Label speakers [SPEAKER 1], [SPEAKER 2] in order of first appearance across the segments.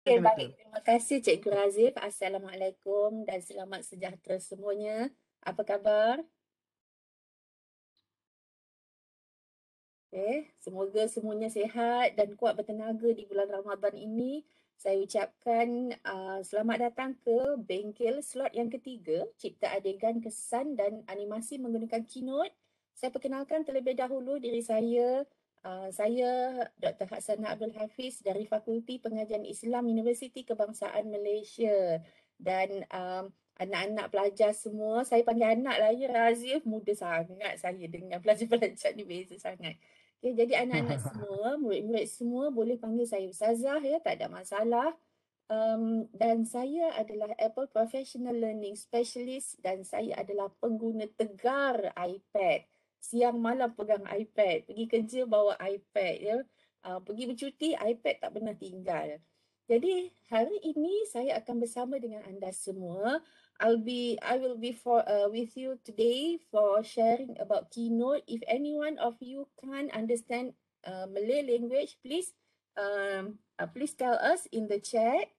[SPEAKER 1] Okay,
[SPEAKER 2] Betul
[SPEAKER 1] baik.
[SPEAKER 2] betul.
[SPEAKER 1] Terima kasih Cikgu Razif. Assalamualaikum dan selamat sejahtera semuanya. Apa khabar? Semoga semuanya sihat dan kuat bertenaga di bulan Ramadan ini. Saya ucapkan selamat datang ke bengkel slot yang ketiga, cipta adegan kesan dan animasi menggunakan Keynote. Saya perkenalkan terlebih dahulu diri saya. Saya Dr. Hasanah Abdul Hafiz dari Fakulti Pengajian Islam Universiti Kebangsaan Malaysia. Dan anak-anak pelajar semua, saya panggil anak lah ya, Razif, muda sangat saya dengan pelajar-pelajar ni beza sangat. Okay, jadi anak-anak semua, murid-murid semua boleh panggil saya Ustazah ya, tak ada masalah. Dan saya adalah Apple Professional Learning Specialist dan saya adalah pengguna tegar iPad. Siang malam pegang iPad, pergi kerja bawa iPad ya. Pergi bercuti, iPad tak pernah tinggal. Jadi hari ini saya akan bersama dengan anda semua. I will be with you today for sharing about Keynote. If any one of you can't understand Malay language, please tell us in the chat.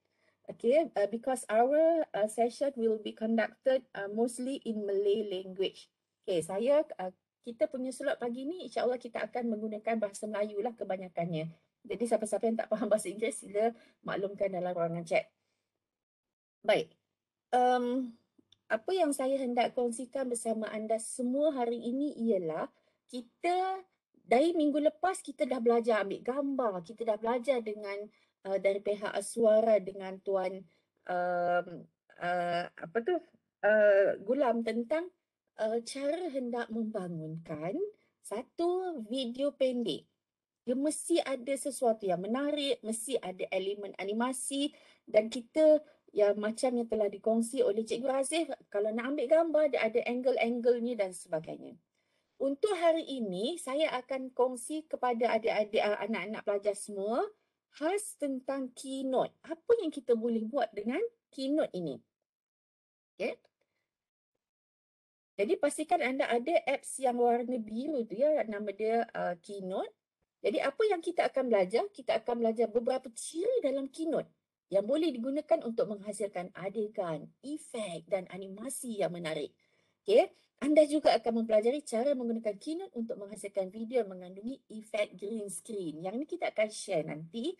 [SPEAKER 1] Okay, because our session will be conducted mostly in Malay language. Okay, kita punya slot pagi ni, insyaAllah kita akan menggunakan bahasa Melayu lah kebanyakannya. Jadi siapa-siapa yang tak faham bahasa Inggeris, sila maklumkan dalam ruangan chat. Baik. Apa yang saya hendak kongsikan bersama anda semua hari ini ialah kita dari minggu lepas kita dah belajar ambil gambar, kita dah belajar dengan dari pihak Aswara dengan Tuan um, apa tu Gulam tentang cara hendak membangunkan satu video pendek. Dia mesti ada sesuatu yang menarik, mesti ada elemen animasi dan kita yang macam yang telah dikongsi oleh Cikgu Razif, kalau nak ambil gambar, dia ada angle-angle-nya dan sebagainya. Untuk hari ini, saya akan kongsi kepada adik-adik anak-anak pelajar semua khas tentang Keynote. Apa yang kita boleh buat dengan Keynote ini? Okay. Jadi pastikan anda ada apps yang warna biru tu ya, nama dia Keynote. Jadi apa yang kita akan belajar? Kita akan belajar beberapa ciri dalam Keynote yang boleh digunakan untuk menghasilkan adegan, efek dan animasi yang menarik. Okay. Anda juga akan mempelajari cara menggunakan Keynote untuk menghasilkan video yang mengandungi efek green screen. Yang ini kita akan share nanti.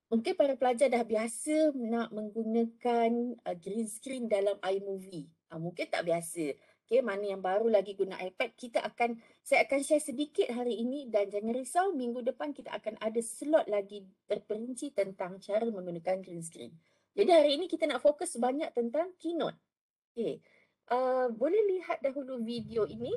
[SPEAKER 1] Mungkin para pelajar dah biasa nak menggunakan green screen dalam iMovie. Mungkin tak biasa. Okay, mana yang baru lagi guna iPad, saya akan share sedikit hari ini dan jangan risau, minggu depan kita akan ada slot lagi terperinci tentang cara menggunakan green screen. Jadi hari ini kita nak fokus banyak tentang Keynote. Okay. Boleh lihat dahulu video ini.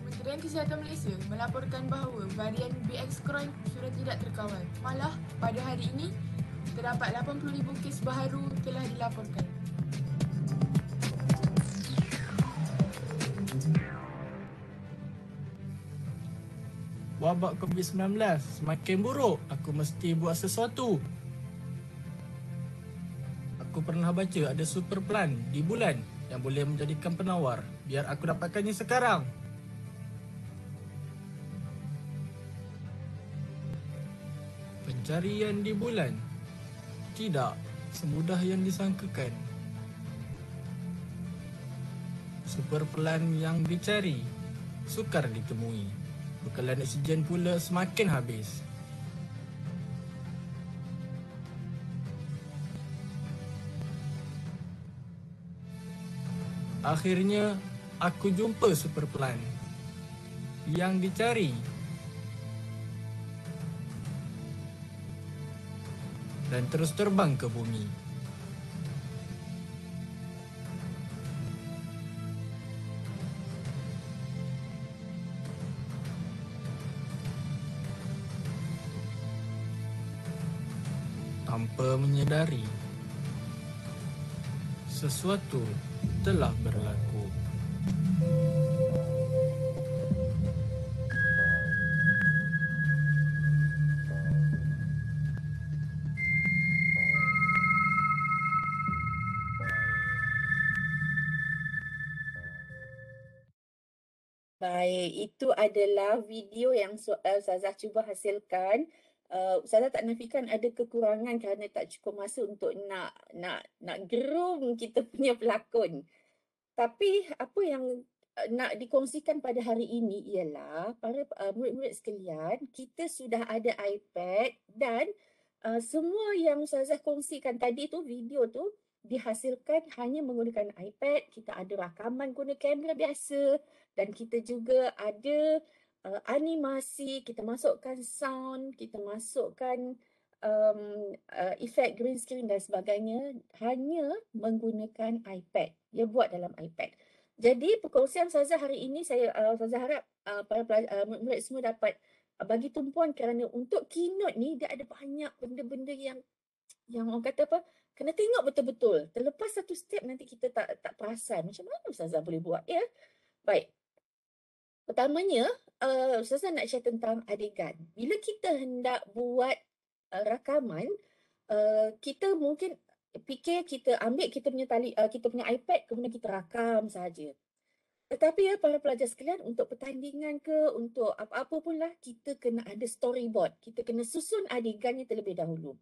[SPEAKER 3] Kementerian Kesihatan Malaysia melaporkan bahawa varian BX Crohn sudah tidak terkawal. Malah, pada hari ini, terdapat 80,000 kes baharu telah dilaporkan.
[SPEAKER 2] Wabak COVID-19 semakin buruk. Aku mesti buat sesuatu. Aku pernah baca ada super plan di bulan yang boleh menjadikan penawar. Biar aku dapatkannya sekarang. Pencarian di bulan tidak semudah yang disangkakan. Super plan yang dicari sukar ditemui. Bekalan oksigen pula semakin habis. Akhirnya aku jumpa super plan yang dicari. Dan terus terbang ke bumi. Tanpa menyedari, sesuatu telah berlaku.
[SPEAKER 1] Baik, itu adalah video yang Ustazah cuba hasilkan. Ustazah tak nafikan ada kekurangan kerana tak cukup masa untuk nak gerung kita punya pelakon. Tapi apa yang nak dikongsikan pada hari ini ialah para murid-murid sekalian, kita sudah ada iPad dan semua yang Ustazah kongsikan tadi tu, video tu dihasilkan hanya menggunakan iPad. Kita ada rakaman guna kamera biasa dan kita juga ada animasi, kita masukkan sound, kita masukkan efek green screen dan sebagainya hanya menggunakan iPad. Dia buat dalam iPad. Jadi perkongsian Ustazah hari ini Ustazah harap para murid semua dapat bagi tumpuan kerana untuk keynote ni dia ada banyak benda-benda yang orang kata apa, kena tengok betul-betul. Terlepas satu step nanti kita tak perasan macam mana Ustazah boleh buat ya. Baik. Pertamanya, Ustazah nak share tentang adegan. Bila kita hendak buat rakaman, kita mungkin fikir kita ambil kita punya kita punya iPad kemudian kita rakam saja. Tetapi ya para pelajar sekalian, untuk pertandingan ke, untuk apa-apa pun lah, kita kena ada storyboard. Kita kena susun adegannya terlebih dahulu.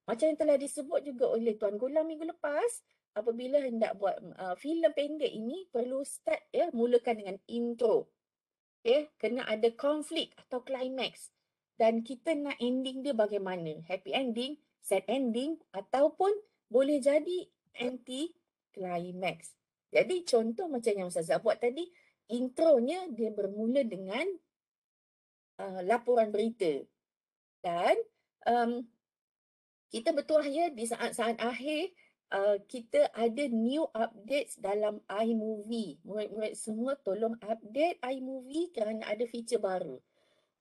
[SPEAKER 1] Macam yang telah disebut juga oleh Tuan Gulam minggu lepas, apabila hendak buat filem pendek ini, perlu start ya, mulakan dengan intro. Okay, kena ada konflik atau climax. Dan kita nak ending dia bagaimana? Happy ending, sad ending, ataupun boleh jadi anti-climax. Jadi contoh macam yang Ustazah buat tadi, intronya dia bermula dengan laporan berita. Dan kita bertuah ya di saat-saat akhir kita ada new updates dalam iMovie. Murid-murid semua tolong update iMovie kerana ada feature baru.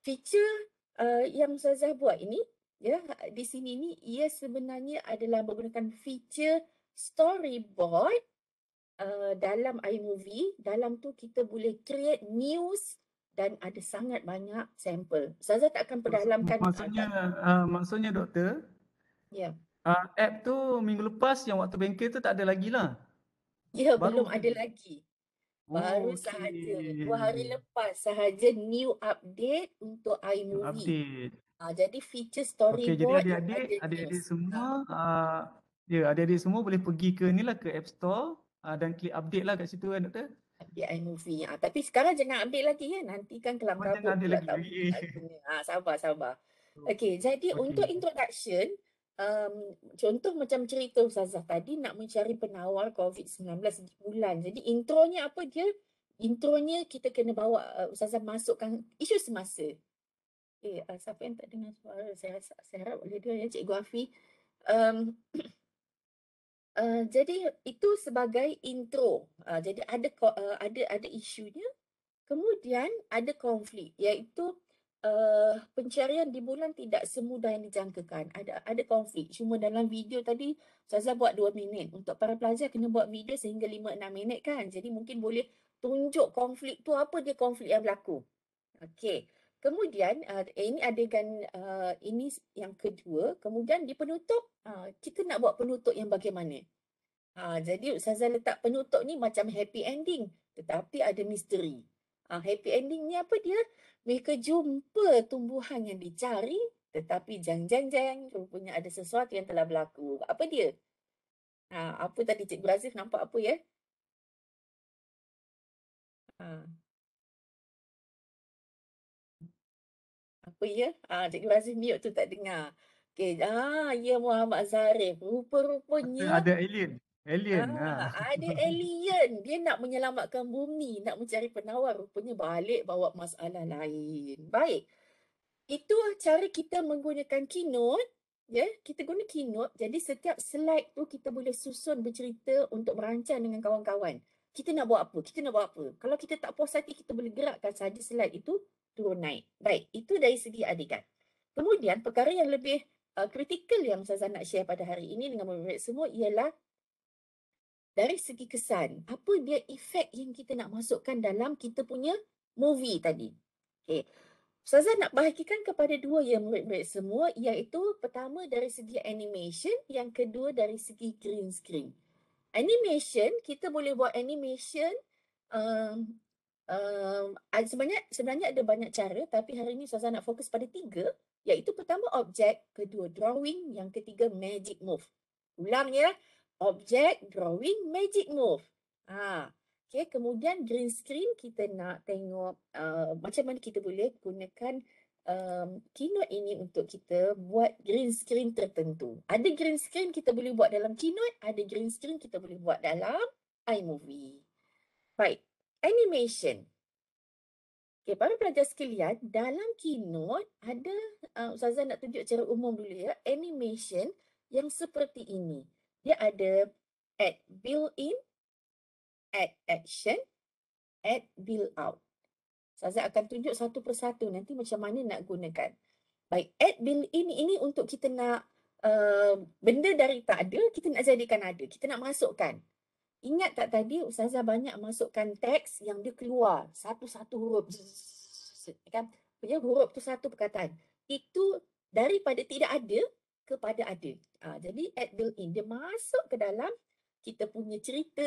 [SPEAKER 1] Feature yang Ustazah buat ini, ya, di sini ni, ia sebenarnya adalah menggunakan feature storyboard dalam iMovie. Dalam tu kita boleh create news dan ada sangat banyak sampel. Ustazah tak akan perdalamkan.
[SPEAKER 4] Maksudnya doktor,
[SPEAKER 1] ya.
[SPEAKER 4] App tu minggu lepas yang waktu bengkel tu tak ada lagi lah.
[SPEAKER 1] Ya,
[SPEAKER 4] Baru
[SPEAKER 1] belum ada lagi. Baru
[SPEAKER 4] okay.
[SPEAKER 1] sahaja 2 hari lepas sahaja new update untuk iMovie.
[SPEAKER 4] Update.
[SPEAKER 1] Jadi feature
[SPEAKER 4] Okey, jadi
[SPEAKER 1] storyboard
[SPEAKER 4] adik-adik semua adik-adik semua boleh pergi ke inilah ke App Store dan klik update lah kat situ kan doktor.
[SPEAKER 1] Update iMovie. Tapi sekarang jangan update lagi ya. Nanti kan kelam kabut.
[SPEAKER 4] Jangan update lagi.
[SPEAKER 1] Sabar. Okey, jadi untuk introduction, contoh macam cerita Ustazah tadi nak mencari penawar COVID-19 di bulan. Jadi intronya apa dia? Intronya kita kena bawa Ustazah masukkan isu semasa. Siapa yang tak dengar suara? Saya harap boleh dengar ya Cikgu Afi. Jadi itu sebagai intro. Jadi ada isunya. Kemudian ada konflik, iaitu pencarian di bulan tidak semudah yang dijangkakan. Ada konflik. Cuma dalam video tadi Ustazah buat 2 minit. Untuk para pelajar kena buat video sehingga 5-6 minit kan. Jadi mungkin boleh tunjuk konflik tu, apa dia konflik yang berlaku. Okey. Kemudian ini adegan ini yang kedua. Kemudian di penutup, kita nak buat penutup yang bagaimana? Jadi Ustazah letak penutup ni macam happy ending, tetapi ada misteri. Happy ending ni apa dia? Mereka jumpa tumbuhan yang dicari, tetapi jang, rupanya ada sesuatu yang telah berlaku. Apa dia? Apa tadi Cikgu Razif nampak apa ya? Apa ya? Cikgu Razif mute tu tak dengar. Okey, ya Muhammad Zarif. Rupa-rupanya
[SPEAKER 4] ada alien.
[SPEAKER 1] Ada alien. Dia nak menyelamatkan bumi, nak mencari penawar. Rupanya balik bawa masalah lain. Baik. Itu cara kita menggunakan Keynote. Ya, kita guna Keynote. Jadi setiap slide tu kita boleh susun bercerita untuk merancang dengan kawan-kawan. Kita nak buat apa? Kalau kita tak puas hati, kita boleh gerakkan saja slide itu turun naik. Baik, itu dari segi adegan. Kemudian perkara yang lebih kritikal yang Ustazah nak share pada hari ini dengan murid-murid semua ialah dari segi kesan, apa dia efek yang kita nak masukkan dalam kita punya movie tadi. Okay. Ustazah nak bahagikan kepada 2 ya murid-murid semua, iaitu pertama dari segi animation, yang kedua dari segi green screen. Animation, kita boleh buat animation sebenarnya ada banyak cara, tapi hari ini Ustazah nak fokus pada 3, iaitu pertama objek, kedua drawing, yang ketiga magic move. Ulang ya, objek, drawing, magic move. Okay, kemudian green screen kita nak tengok macam mana kita boleh gunakan Keynote ini untuk kita buat green screen tertentu. Ada green screen kita boleh buat dalam Keynote, ada green screen kita boleh buat dalam iMovie. Baik, animation. Okay, para pelajar sekalian, dalam Keynote ada, Ustazah nak tunjuk secara umum dulu ya, animation yang seperti ini. Dia ada add built-in, add action, add build-out. Ustazah akan tunjuk satu persatu nanti macam mana nak gunakan. Baik, add built-in ini untuk kita nak benda dari tak ada, kita nak jadikan ada. Kita nak masukkan. Ingat tak tadi Ustazah banyak masukkan teks yang dia keluar satu-satu huruf. Kan? Punya huruf tu satu perkataan. Itu daripada tidak ada kepada ada. Jadi add built-in, dia masuk ke dalam kita punya cerita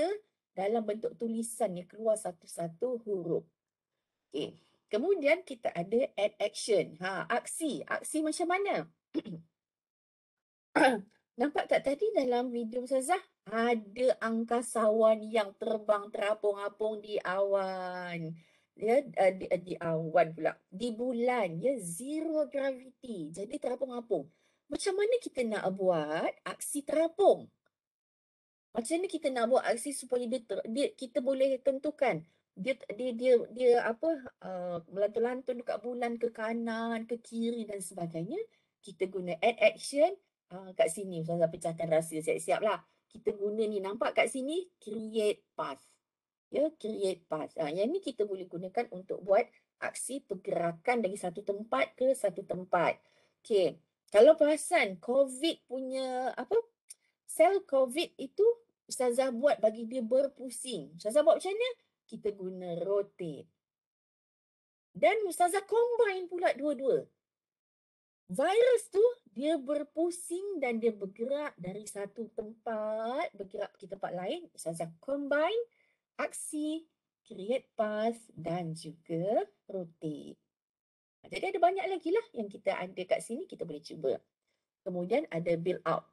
[SPEAKER 1] dalam bentuk tulisan yang keluar satu-satu huruf. Okay. Kemudian kita ada add action. Aksi. Aksi macam mana? Nampak tak tadi dalam video Ustazah? Ada angkasawan yang terbang terapung-apung di awan. Ya, di awan pula. Di bulan. Ya, zero gravity. Jadi terapung-apung. Macam mana kita nak buat aksi terapung? Macam mana kita nak buat aksi supaya kita boleh tentukan dia apa melantun-lantun dekat bulan ke kanan, ke kiri dan sebagainya. Kita guna add action. Kat sini Ustazah pecahkan rahsia, siap-siap lah. Kita guna ni, nampak kat sini create path. Ya, create path. Yang ni kita boleh gunakan untuk buat aksi pergerakan dari satu tempat ke satu tempat. Okay. Kalau perasan COVID punya apa? Sel COVID itu Ustazah buat bagi dia berpusing. Ustazah buat macam mana? Kita guna rotate. Dan Ustazah combine pula dua-dua. Virus tu dia berpusing dan dia bergerak dari satu tempat, bergerak ke tempat lain. Ustazah combine aksi, create path dan juga rotate. Jadi ada banyak lagi lah yang kita ada kat sini, kita boleh cuba. Kemudian ada build out.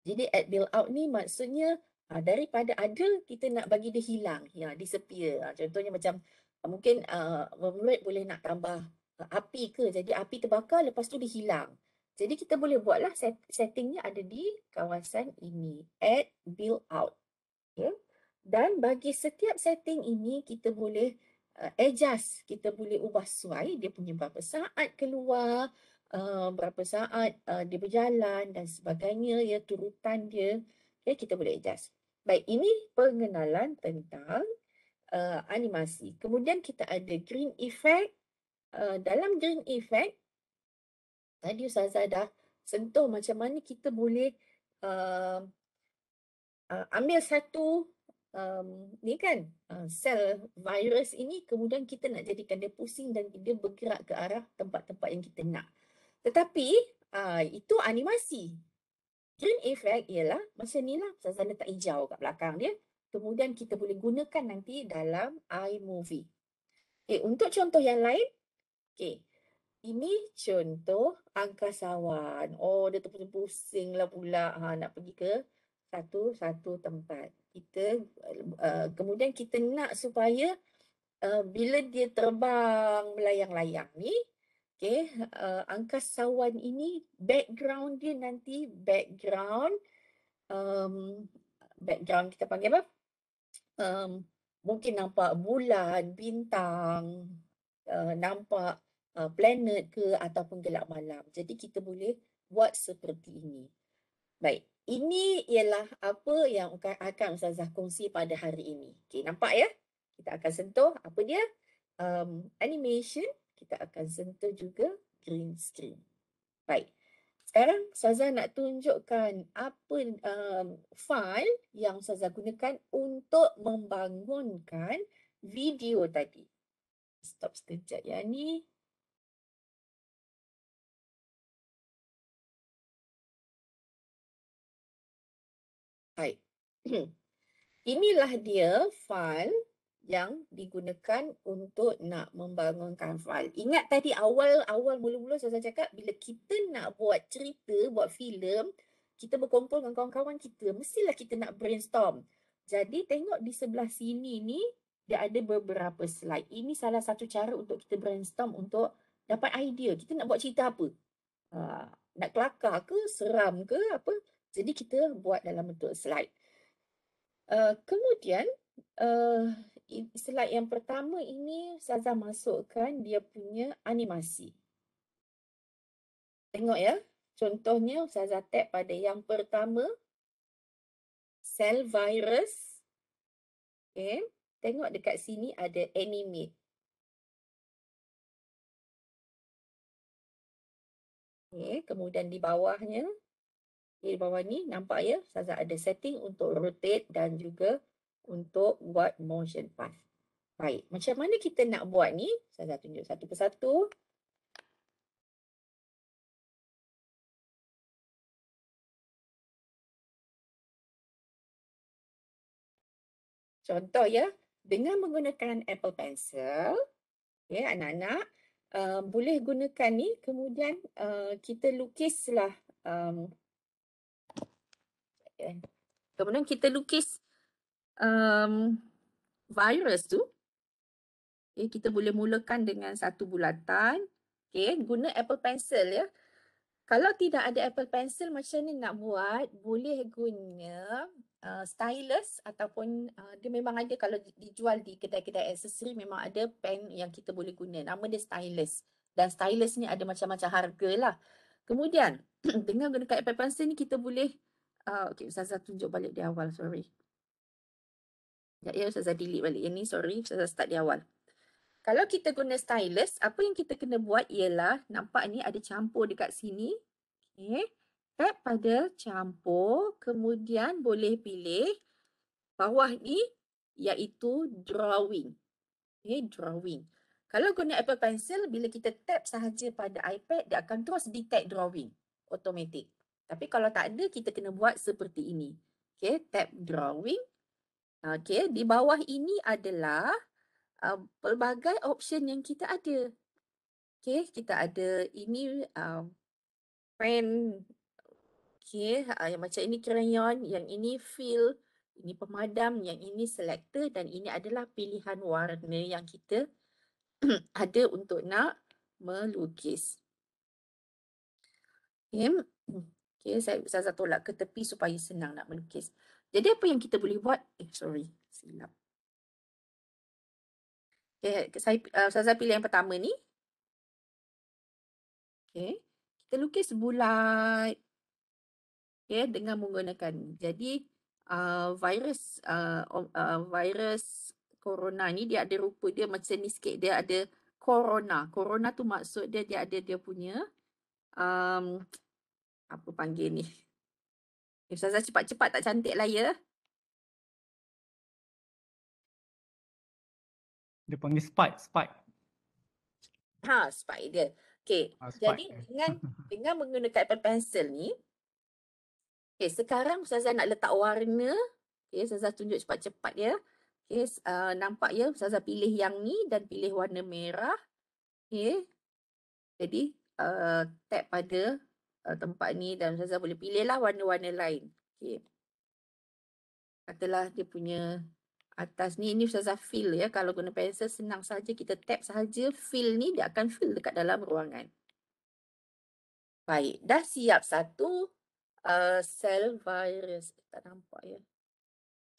[SPEAKER 1] Jadi add build out ni maksudnya daripada ada kita nak bagi dia hilang, ya, disappear. Contohnya macam mungkin murid boleh nak tambah api ke, jadi api terbakar lepas tu dia hilang. Jadi kita boleh buatlah settingnya ada di kawasan ini, add build out. Okay. Dan bagi setiap setting ini kita boleh adjust, kita boleh ubah sesuai dia punya berapa saat keluar, berapa saat dia berjalan dan sebagainya, ya, turutan dia. Okay, kita boleh adjust. Baik, ini pengenalan tentang animasi. Kemudian kita ada green effect. Dalam green effect, tadi Ustazah dah sentuh macam mana kita boleh ambil satu ni kan, sel virus ini, kemudian kita nak jadikan dia pusing dan dia bergerak ke arah tempat-tempat yang kita nak. Tetapi itu animasi. Green effect ialah macam ni lah, Ustazah letak hijau kat belakang dia. Kemudian kita boleh gunakan nanti dalam iMovie. Okay, untuk contoh yang lain, okay, ini contoh angkasawan. Oh, dia terpusing lah pula nak pergi ke satu tempat. Kita kemudian kita nak supaya bila dia terbang melayang-layang ni, okay, angkasawan ini background dia nanti background kita panggil apa? Mungkin nampak bulan, bintang, nampak planet ke ataupun gelap malam. Jadi kita boleh buat seperti ini. Baik, ini ialah apa yang akan Ustazah kongsi pada hari ini. Okay, nampak ya? Kita akan sentuh apa dia? Animation. Kita akan sentuh juga green screen. Baik. Sekarang Ustazah nak tunjukkan apa file yang Ustazah gunakan untuk membangunkan video tadi. Stop sekejap ya ni. Baik. Inilah dia file yang digunakan untuk nak membangunkan file. Ingat tadi awal mula-mula saya cakap bila kita nak buat cerita, buat filem, kita berkumpul dengan kawan-kawan kita, mestilah kita nak brainstorm. Jadi tengok di sebelah sini ni, dia ada beberapa slide. Ini salah satu cara untuk kita brainstorm untuk dapat idea. Kita nak buat cerita apa? Nak kelakar ke, seram ke, apa? Jadi kita buat dalam bentuk slide. Kemudian, slide yang pertama ini Ustazah masukkan dia punya animasi. Tengok ya. Contohnya Ustazah tap pada yang pertama, sel virus. Okay. Tengok dekat sini ada animate. Okay. Kemudian di bawahnya, di bawah ni nampak ya, Ustazah ada setting untuk rotate dan juga untuk buat motion path. Baik, macam mana kita nak buat ni? Ustazah tunjuk satu persatu. Contoh ya, dengan menggunakan Apple Pencil, ya anak-anak boleh gunakan ni, kemudian kita lukislah, kemudian kita lukis virus tu. Okay, kita boleh mulakan dengan satu bulatan. Okay, guna Apple Pencil ya. Kalau tidak ada Apple Pencil macam ni nak buat, boleh guna stylus ataupun dia memang ada kalau dijual di kedai-kedai aksesori, memang ada pen yang kita boleh guna. Nama dia stylus. Dan stylus ni ada macam-macam harga lah. Kemudian dengan gunakan Apple Pencil ni kita boleh, okay, Ustazah tunjuk balik di awal, sorry. Sekejap ya, Ustazah delete balik yang ni, sorry, Ustazah start di awal. Kalau kita guna stylus, apa yang kita kena buat ialah, nampak ni ada campur dekat sini. Okay. Tap pada campur, kemudian boleh pilih bawah ni iaitu drawing. Okay, drawing. Kalau guna Apple Pencil, bila kita tap sahaja pada iPad, dia akan terus detect drawing. Automatic. Tapi kalau tak ada, kita kena buat seperti ini. Okay, tap drawing. Okay, di bawah ini adalah pelbagai option yang kita ada. Okay, kita ada ini pen. Okay, yang macam ini crayon, yang ini fill, ini pemadam, yang ini selector dan ini adalah pilihan warna yang kita ada untuk nak melukis. Okay, saya tolak ke tepi supaya senang nak melukis. Jadi apa yang kita boleh buat? Silap. Okay, saya pilih yang pertama ni. Okay, kita lukis bulat. Okay, dengan menggunakan ni. Jadi virus corona ni dia ada rupa dia macam ni sikit. Dia ada corona. Corona tu maksud dia ada dia punya apa panggil ni. Ustazah cepat-cepat tak cantik lah ya.
[SPEAKER 4] Dia panggil spike.
[SPEAKER 1] Spike dia. Okay. Jadi dengan menggunakan Apple Pencil ni, okay, sekarang Ustazah nak letak warna. Okay, Ustazah tunjuk cepat-cepat ya. Okay, nampak ya, Ustazah pilih yang ni dan pilih warna merah. Okay. Jadi tap pada tempat ni dan Ustazah boleh pilih lah warna-warna lain. Okay. Katalah dia punya atas ni, ini Ustazah fill ya. Kalau guna pensel senang saja, kita tap sahaja fill ni, dia akan fill dekat dalam ruangan. Baik, dah siap satu sel virus. Tak nampak ya.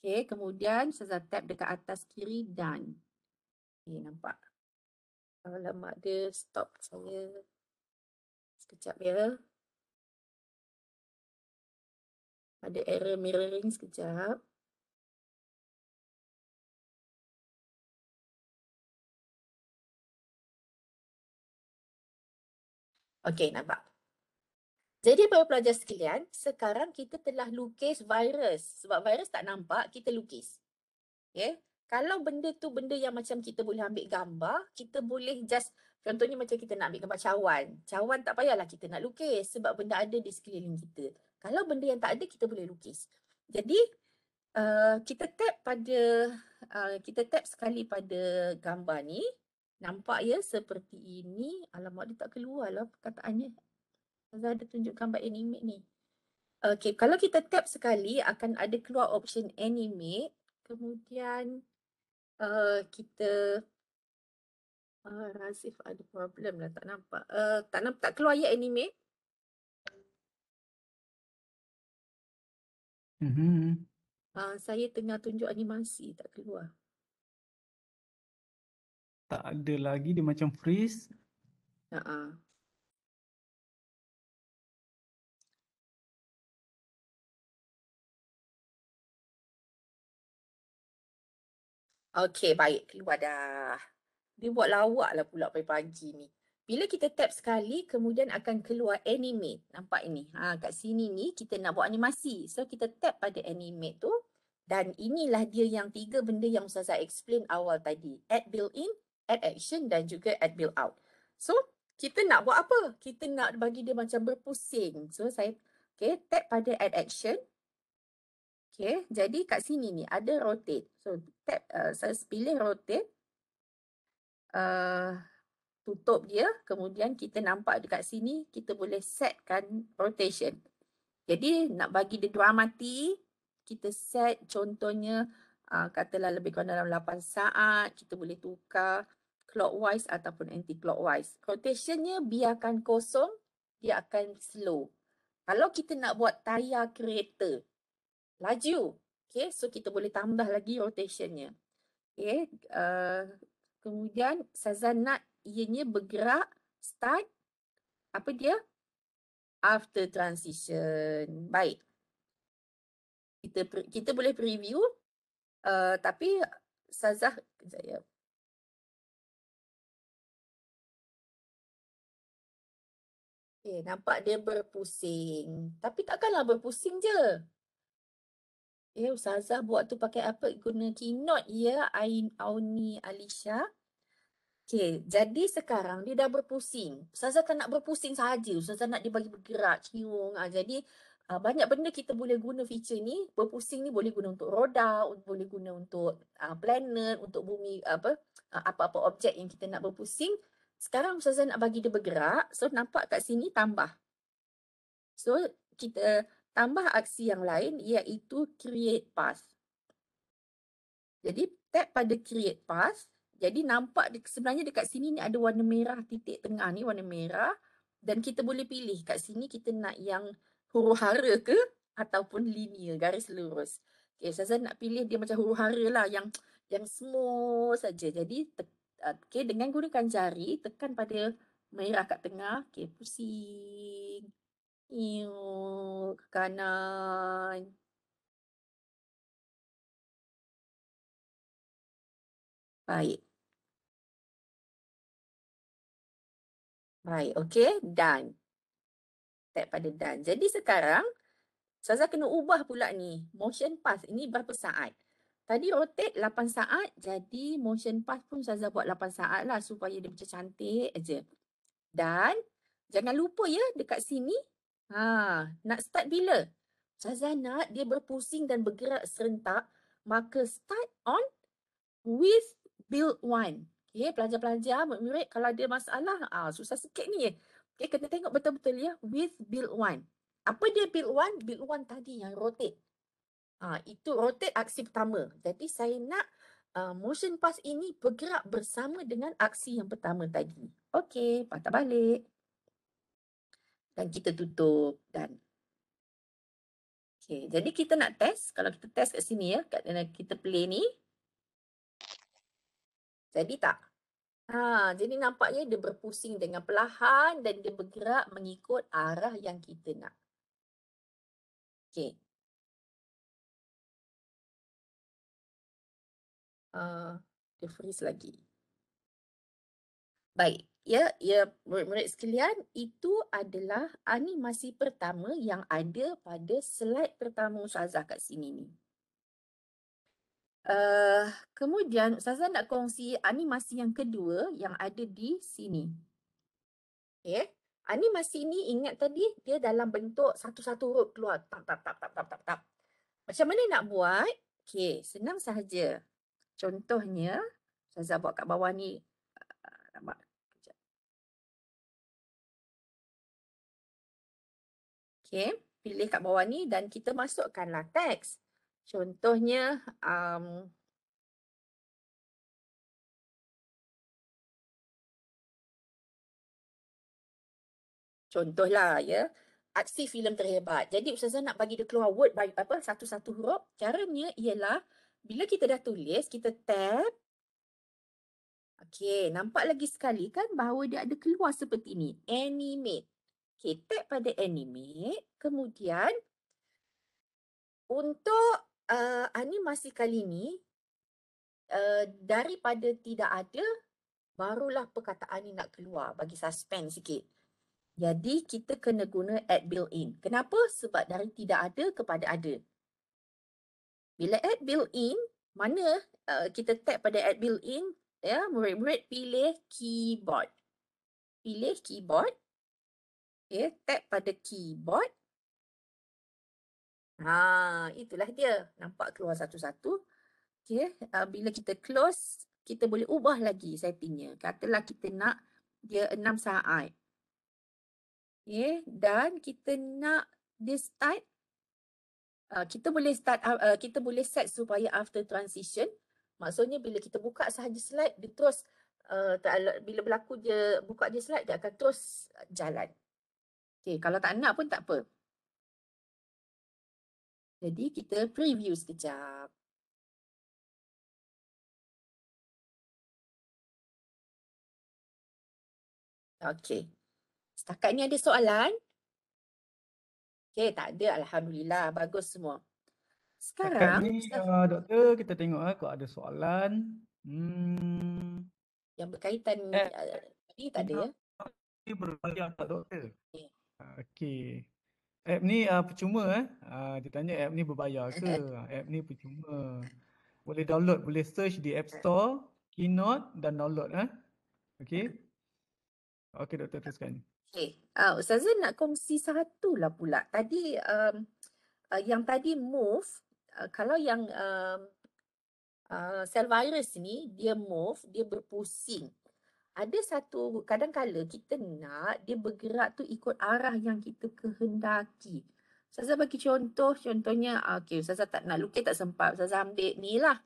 [SPEAKER 1] Okay, kemudian Ustazah tap dekat atas kiri dan. Okay, nampak. Alamak dia stop saya. Sekejap ya. Ada error mirroring sekejap. Okey, nampak. Jadi para pelajar sekalian, sekarang kita telah lukis virus. Sebab virus tak nampak, kita lukis. Okay. Kalau benda tu benda yang macam kita boleh ambil gambar, kita boleh just, contohnya macam kita nak ambil gambar cawan. Cawan tak payahlah kita nak lukis sebab benda ada di sekeliling kita. Kalau benda yang tak ada, kita boleh lukis. Jadi, kita tap pada kita tap sekali pada gambar ni. Nampak ya seperti ini. Alamak, dia tak keluar lah perkataannya. Ustazah ada tunjuk gambar animate ni. Okay, kalau kita tap sekali akan ada keluar option animate. Kemudian kita Rasif ada problem lah, tak nampak. Tak keluar ya animate. Saya tengah tunjuk animasi, tak keluar.
[SPEAKER 4] Tak ada lagi, dia macam freeze.
[SPEAKER 1] Okey, baik. Keluar dah. Dia buat lawak lah pula pagi-pagi ni. Bila kita tap sekali, kemudian akan keluar animate. Nampak ini? Kat sini ni kita nak buat animasi. So, kita tap pada animate tu. Dan inilah dia yang 3 benda yang Ustazah explain awal tadi. Add built-in, add action dan juga add built-out. So, kita nak buat apa? Kita nak bagi dia macam berpusing. So, saya tap pada add action. Okay, jadi kat sini ni ada rotate. So, tap, saya pilih rotate. Tutup dia. Kemudian kita nampak dekat sini, kita boleh setkan rotation. Jadi, nak bagi dia dramati, kita set contohnya, katalah lebih kurang dalam 8 saat. Kita boleh tukar clockwise ataupun anti-clockwise. Rotationnya biarkan kosong, dia akan slow. Kalau kita nak buat tayar kereta, laju. Okay, so kita boleh tambah lagi rotationnya. Okay, kemudian Ustazah nak ianya bergerak start, apa dia? After transition. Baik. Kita boleh preview, tapi Ustazah, kejap ya. Okay, nampak dia berpusing. Tapi takkanlah berpusing je. Ustazah buat tu pakai apa? Guna Keynote ya, Auni Alisha. Okay, jadi sekarang dia dah berpusing. Ustazah tak nak berpusing saja. Ustazah nak dia bagi bergerak, cium. Jadi banyak benda kita boleh guna feature ni. Berpusing ni boleh guna untuk roda, boleh guna untuk planet, untuk bumi, apa-apa objek yang kita nak berpusing. Sekarang Ustazah nak bagi dia bergerak. So nampak kat sini tambah. So kita tambah aksi yang lain iaitu create path. Jadi tap pada create path. Jadi nampak sebenarnya dekat sini ni ada warna merah, titik tengah ni warna merah. Dan kita boleh pilih kat sini kita nak yang huru-hara ke ataupun linear, garis lurus. Okay, Ustazah nak pilih dia macam huru-hara lah, yang smooth saja. Jadi dengan gunakan jari, tekan pada merah kat tengah. Okay, pusing. Ke kanan. Baik. Baik, okey, done. Tap pada done. Jadi sekarang, Ustazah kena ubah pula ni. Motion path ini berapa saat? Tadi rotate 8 saat, jadi motion path pun Ustazah buat 8 saat lah supaya dia macam cantik aja. Dan jangan lupa ya dekat sini, nak start bila? Ustazah nak dia berpusing dan bergerak serentak, maka start on with build one. Okay, pelajar-pelajar, murid-murid kalau ada masalah, susah sikit ni. Okay, kena tengok betul-betul ya, with build one. Apa dia build one? Build one tadi yang rotate. Itu rotate aksi pertama. Jadi saya nak motion path ini bergerak bersama dengan aksi yang pertama tadi. Okay, patah balik. Dan kita tutup. Dan okay, jadi kita nak test. Kalau kita test kat sini ya, kita play ni. Jadi tak? Jadi nampaknya dia berpusing dengan perlahan dan dia bergerak mengikut arah yang kita nak. Okey. Dia freeze lagi. Baik. Ya, murid-murid sekalian, itu adalah animasi pertama yang ada pada slide pertama Ustazah kat sini ni. Kemudian Ustazah nak kongsi animasi yang kedua yang ada di sini. Okay. Animasi ni ingat tadi dia dalam bentuk satu-satu huruf keluar. Tap. Macam mana nak buat? Okay, senang sahaja. Contohnya, Ustazah buat kat bawah ni. Nampak? Sekejap. Okay, pilih kat bawah ni dan kita masukkanlah teks. Contohnya, contohlah ya, aksi filem terhebat. Jadi Ustazah nak bagi dia keluar word by satu-satu huruf. Caranya ialah bila kita dah tulis, kita tab. Okey, nampak lagi sekali kan bahawa dia ada keluar seperti ini. Animate. Okey, tab pada animate. Kemudian untuk animasi kali ni, daripada tidak ada, barulah perkataan ni nak keluar, bagi suspense sikit. Jadi kita kena guna add built-in. Kenapa? Sebab dari tidak ada kepada ada. Bila add built-in, mana kita tap pada add built-in, ya, murid-murid pilih keyboard. Pilih keyboard. Okay, tap pada keyboard. Itulah dia. Nampak keluar satu-satu. Okay, bila kita close, kita boleh ubah lagi settingnya. Katalah kita nak dia 6 saat. Okay, dan kita nak dia start. Kita boleh set supaya after transition. Maksudnya bila kita buka sahaja slide, dia terus bila berlaku dia buka je slide, dia akan terus jalan. Okay, kalau tak nak pun tak apa. Jadi kita preview sekejap. Okay. Setakat ni ada soalan? Okay, tak ada. Alhamdulillah. Bagus semua. Sekarang,
[SPEAKER 4] Setakat ni, doktor, kita tengok kalau ada soalan.
[SPEAKER 1] Yang berkaitan ni tak ada ya?
[SPEAKER 4] Ini berbayar tak, doktor?
[SPEAKER 1] Okay.
[SPEAKER 4] Okey. App ni percuma dia tanya app ni berbayar ke? App ni percuma. Boleh download, boleh search di App Store, Keynote dan download Okey. Okey, doktor teruskan.
[SPEAKER 1] Okay. Ustazah nak kongsi satu lah pula. Tadi yang tadi move, kalau yang sel virus ni dia move, dia berpusing. Ada satu kadang-kala kita nak dia bergerak tu ikut arah yang kita kehendaki. Ustazah bagi contohnya okay, Ustazah tak nak lukis tak sempat. Ustazah ambil ni lah.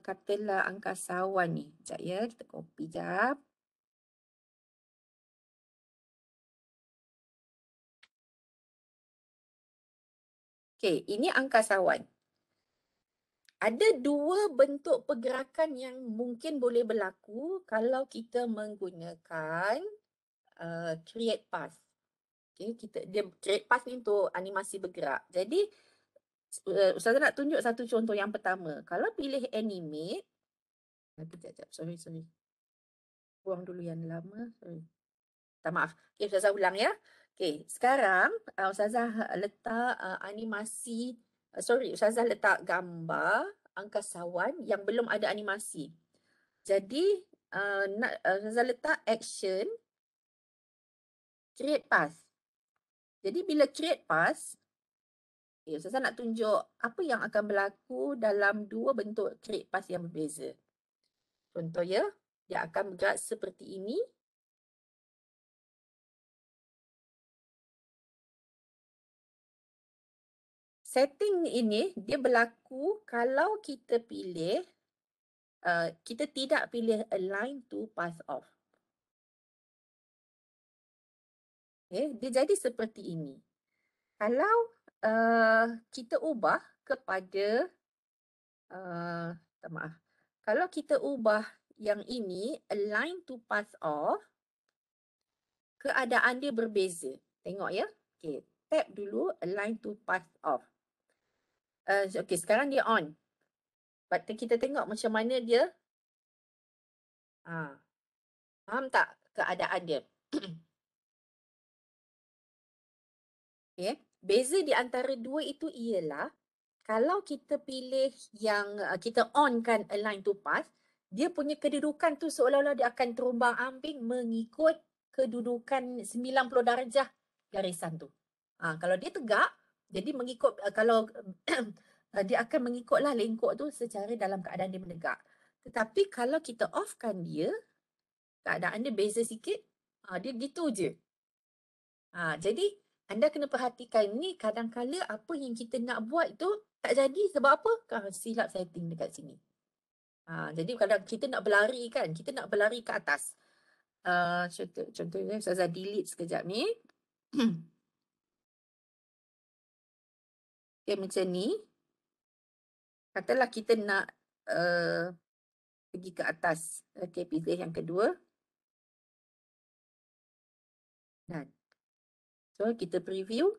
[SPEAKER 1] Katalah angkasawan ni. Sekejap ya, kita copy jap. Okay, ini angkasawan. Ada dua bentuk pergerakan yang mungkin boleh berlaku kalau kita menggunakan create path. Okay, dia create path ni untuk animasi bergerak. Jadi Ustazah nak tunjuk satu contoh yang pertama. Kalau pilih animate, sekejap, sorry. Buang dulu yang lama, sorry. Tak maaf. Okay, Ustazah ulang ya. Okay, sekarang Ustazah letak animasi. Ustazah letak gambar angkasawan yang belum ada animasi. Jadi, Ustazah letak action, create path. Jadi, bila create path, Ustazah nak tunjuk apa yang akan berlaku dalam dua bentuk create path yang berbeza. Contoh ya, dia akan bergerak seperti ini. Setting ini dia berlaku kalau kita pilih, kita tidak pilih align to path off. Okay, dia jadi seperti ini. Kalau kita ubah kepada, kalau kita ubah yang ini align to path off, keadaan dia berbeza. Tengok ya. Okay, tap dulu align to path off. Okay, sekarang dia on. Kita tengok macam mana dia. Faham tak keadaan dia? Okay. Beza di antara dua itu ialah kalau kita pilih yang kita on kan align to path, dia punya kedudukan tu seolah-olah dia akan terumbang ambing mengikut kedudukan 90 darjah garisan tu. Kalau dia tegak, jadi mengikut kalau dia akan mengikutlah lengkok tu secara dalam keadaan dia menegak. Tetapi kalau kita offkan dia, keadaan dia beza sikit, dia gitu je. Jadi anda kena perhatikan ni, kadang-kala apa yang kita nak buat tu tak jadi sebab apa? Silap setting dekat sini. Jadi kalau kita nak berlari kan, kita nak berlari ke atas. Contohnya Ustazah delete sekejap ni. Okay, macam ni. Katalah kita nak pergi ke atas. Okay, pilih yang kedua. Dan so kita preview.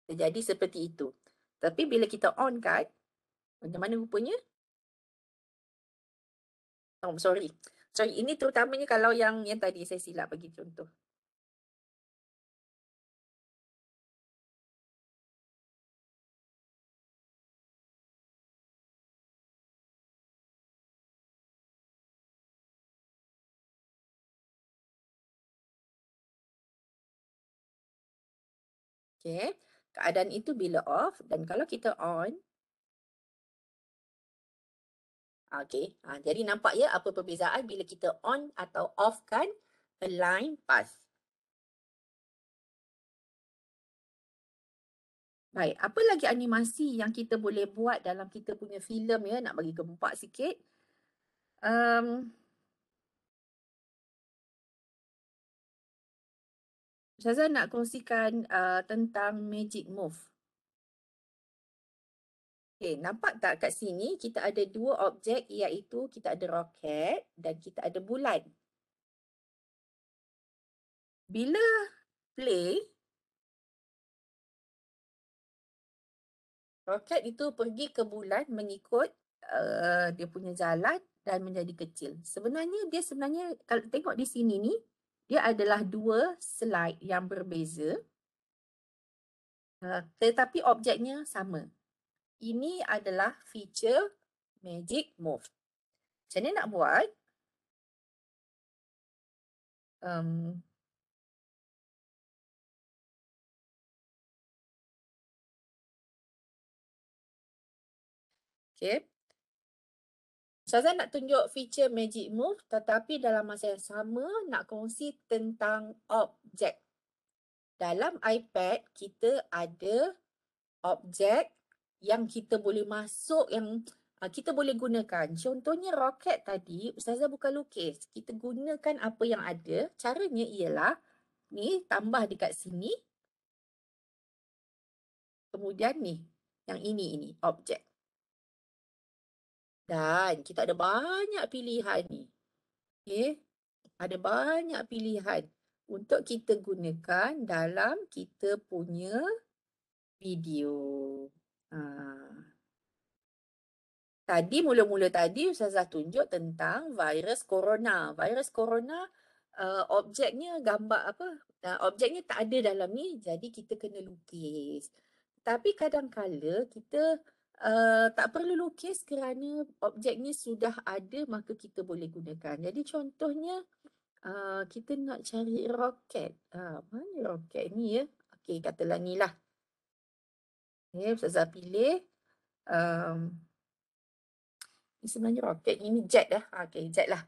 [SPEAKER 1] Jadi seperti itu. Tapi bila kita on kan, macam mana rupanya? Oh, sorry. Ini terutamanya kalau yang tadi saya silap bagi contoh. Okay. Keadaan itu bila off, dan kalau kita on, okay. Jadi nampak ya apa perbezaan bila kita on atau off kan align path. Baik, apa lagi animasi yang kita boleh buat dalam kita punya filem ya, nak bagi gempak sikit. Ustazah nak kongsikan tentang magic move. Okay, nampak tak kat sini kita ada dua objek, iaitu kita ada roket dan kita ada bulan. Bila play, roket itu pergi ke bulan mengikut dia punya jalan dan menjadi kecil. Sebenarnya kalau tengok di sini ni, dia adalah dua slide yang berbeza. Tetapi objeknya sama. Ini adalah feature magic move. Macam mana nak buat? Okay. Ustazah nak tunjuk feature magic move, tetapi dalam masa yang sama nak kongsi tentang objek. Dalam iPad kita ada objek yang kita boleh masuk, yang kita boleh gunakan. Contohnya roket tadi, Ustazah bukan lukis. Kita gunakan apa yang ada. Caranya ialah, ni tambah dekat sini. Kemudian ni, yang ini objek. Dan kita ada banyak pilihan ni. Okay. Ada banyak pilihan untuk kita gunakan dalam kita punya video. Mula-mula tadi Ustazah tunjuk tentang virus corona. Virus corona objeknya gambar apa? Objeknya tak ada dalam ni, jadi kita kena lukis. Tapi kadang-kala kita tak perlu lukis kerana objeknya sudah ada, maka kita boleh gunakan. Jadi contohnya kita nak cari roket. Mana roket ni ya? Okey, katalah ni lah. Okay, Ustazah pilih. Ini sebenarnya roket, ini jet dah. Okey, jet lah.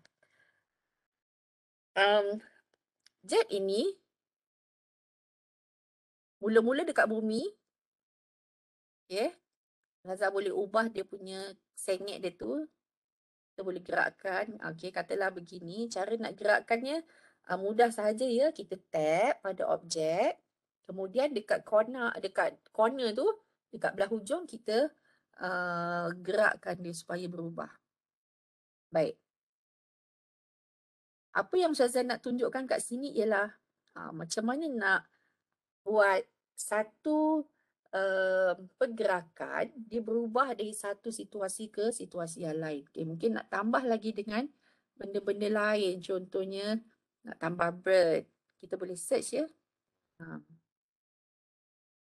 [SPEAKER 1] Jet ini mula-mula dekat bumi. Okay. Ustazah boleh ubah dia punya sengit dia tu. Kita boleh gerakkan. Okey, katalah begini. Cara nak gerakkannya mudah sahaja ya. Kita tap pada objek. Kemudian dekat corner tu, dekat belah hujung kita gerakkan dia supaya berubah. Baik. Apa yang Ustazah nak tunjukkan kat sini ialah macam mana nak buat satu pergerakan, dia berubah dari satu situasi ke situasi yang lain. Okay, mungkin nak tambah lagi dengan benda-benda lain. Contohnya nak tambah bird. Kita boleh search ya.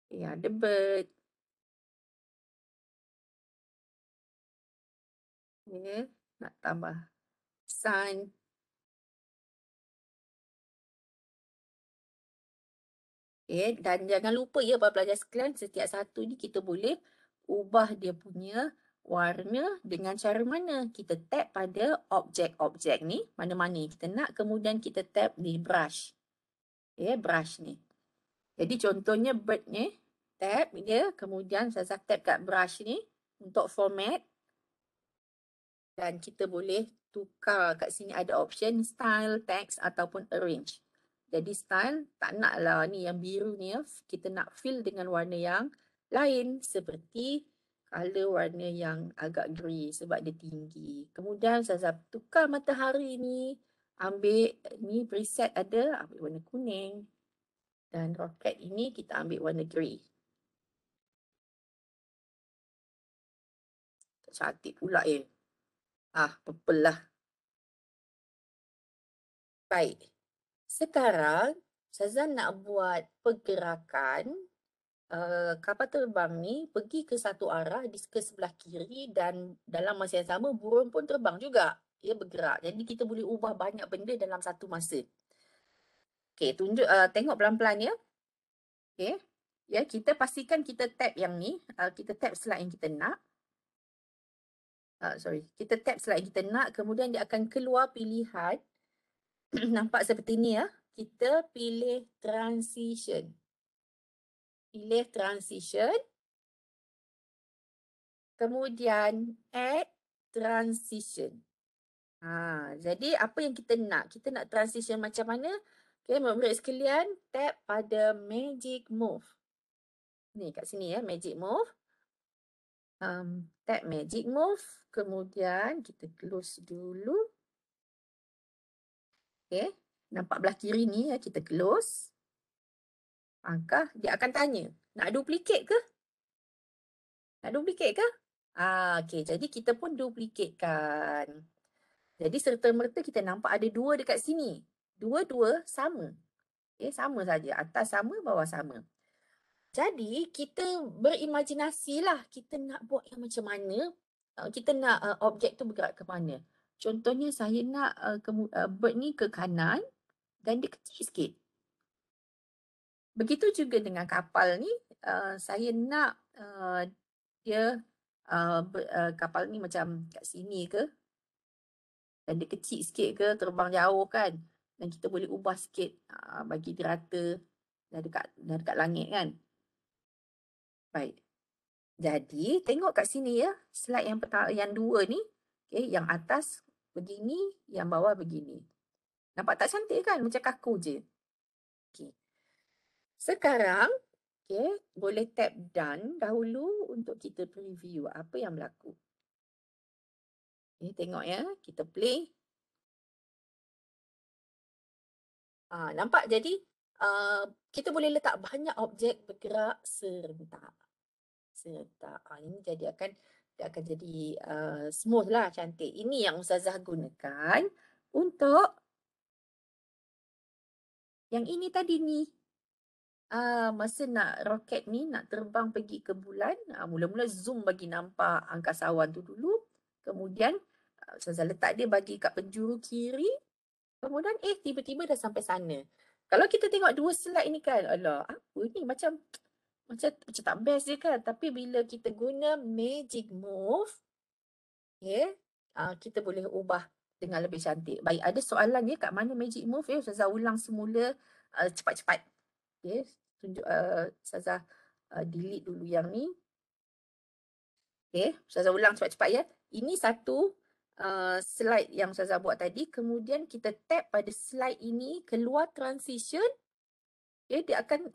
[SPEAKER 1] Okay, ada bird. Okay, nak tambah sun. Okay, dan jangan lupa ya para pelajar sekalian, setiap satu ni kita boleh ubah dia punya warna dengan cara mana? Kita tap pada objek-objek ni, mana-mana yang kita nak, kemudian kita tap di brush. Okay, brush ni. Jadi contohnya bird ni, tap dia, kemudian saya tap kat brush ni untuk format. Dan kita boleh tukar kat sini ada option style, text ataupun arrange. Jadi style tak naklah ni yang biru ni ya. Kita nak fill dengan warna yang lain seperti color warna yang agak grey sebab dia tinggi. Kemudian saya tukar matahari ni, ambil ni preset ada, ambil warna kuning. Dan roket ini kita ambil warna grey. Cantik pula ya. Purple lah. Baik. Sekarang, Ustazah nak buat pergerakan kapal terbang ni pergi ke satu arah, ke sebelah kiri dan dalam masa yang sama burung pun terbang juga. Dia bergerak. Jadi kita boleh ubah banyak benda dalam satu masa. Okey, tengok pelan-pelan ya. Okey. Ya, kita pastikan kita tap yang ni. Kita tap slide yang kita nak. Kita tap slide yang kita nak. Kemudian dia akan keluar pilihan. Nampak seperti ni ya. Kita pilih transition. Pilih transition. Kemudian add transition. Jadi apa yang kita nak? Kita nak transition macam mana? Okay, murid-murid sekalian, tap pada magic move. Ni kat sini ya, magic move. Tap magic move. Kemudian kita close dulu. Okay, nampak belah kiri ni ya, kita close. Maka dia akan tanya, nak duplicate ke? Nak duplicate ke? Okay, jadi kita pun duplicatekan. Jadi serta-merta kita nampak ada dua dekat sini. Dua-dua sama. Okay, sama saja. Atas sama, bawah sama. Jadi kita berimajinasi lah. Kita nak buat yang macam mana. Kita nak objek tu bergerak ke mana. Contohnya saya nak bird ni ke kanan dan dia kecil sikit. Begitu juga dengan kapal ni. Saya nak dia kapal ni macam kat sini ke. Dan dia kecil sikit ke, terbang jauh kan. Dan kita boleh ubah sikit bagi dia rata dah dekat langit kan. Baik. Jadi tengok kat sini ya, slide yang dua ni, okay, yang atas begini, yang bawah begini. Nampak tak cantik kan? Macam kaku je. Okay. Sekarang, okay, boleh tap done dahulu untuk kita preview apa yang berlaku. Okay, tengok ya, kita play. Nampak jadi kita boleh letak banyak objek bergerak serentak. Ini dia akan jadi smooth lah, cantik. Ini yang Ustazah gunakan untuk yang ini tadi ni. Masa nak roket ni nak terbang pergi ke bulan, mula-mula zoom bagi nampak angkasawan tu dulu. Kemudian Ustazah letak dia bagi kat penjuru kiri. Kemudian tiba-tiba dah sampai sana. Kalau kita tengok dua slide ni kan, alah apa ni macam tak best je kan. Tapi bila kita guna magic move, okay, kita boleh ubah dengan lebih cantik. Baik, ada soalan ya kat mana magic move ya. Ustazah ulang semula cepat-cepat. Okay, tunjuk Ustazah delete dulu yang ni. Okay, Ustazah ulang cepat-cepat ya. Ini satu slide yang Ustazah buat tadi. Kemudian kita tap pada slide ini, keluar transition. Okay, dia akan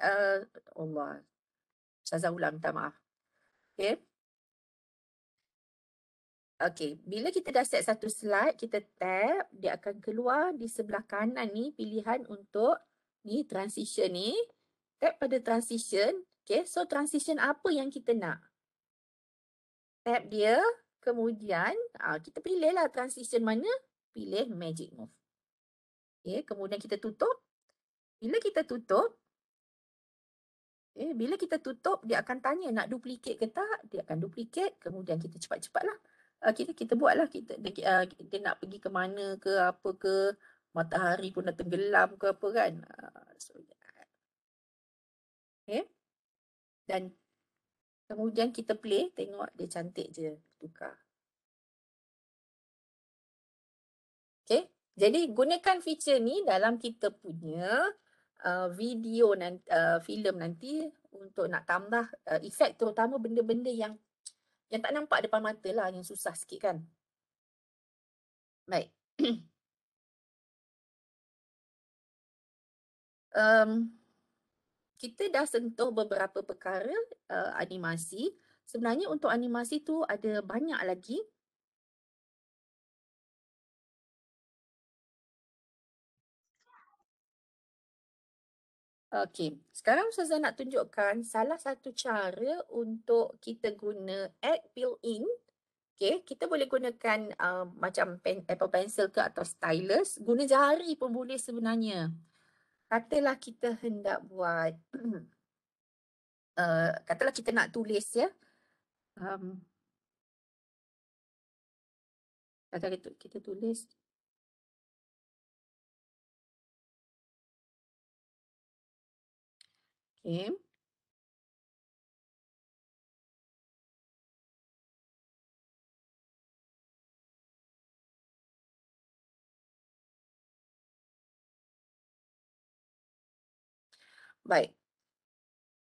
[SPEAKER 1] Ustazah ulang, minta maaf. Okay. Okay, bila kita dah set satu slide, kita tap, dia akan keluar di sebelah kanan ni pilihan untuk ni transition ni. Tap pada transition. Okay, so transition apa yang kita nak? Tap dia, kemudian kita pilihlah transition mana, pilih magic move. Okay, kemudian kita tutup. Bila kita tutup, bila kita tutup, dia akan tanya nak duplicate ke tak. Dia akan duplicate, kemudian kita cepat-cepatlah. Kita buatlah, kita nak pergi ke mana ke, apa ke, matahari pun dah tenggelam ke apa kan. So, Okay. Dan kemudian kita play, tengok dia cantik je tukar. Okay. Jadi gunakan feature ni dalam kita punya video nanti, filem nanti untuk nak tambah efek, terutama benda-benda yang tak nampak depan mata lah, yang susah sikit kan. Baik. Kita dah sentuh beberapa perkara animasi. Sebenarnya untuk animasi tu ada banyak lagi. Okey, sekarang Ustazah nak tunjukkan salah satu cara untuk kita guna add built-in. Okey, kita boleh gunakan macam Apple Pencil ke atau stylus. Guna jari pun boleh sebenarnya. Katalah kita hendak buat, katalah kita nak tulis ya. Katalah kita tulis. Okey. Baik.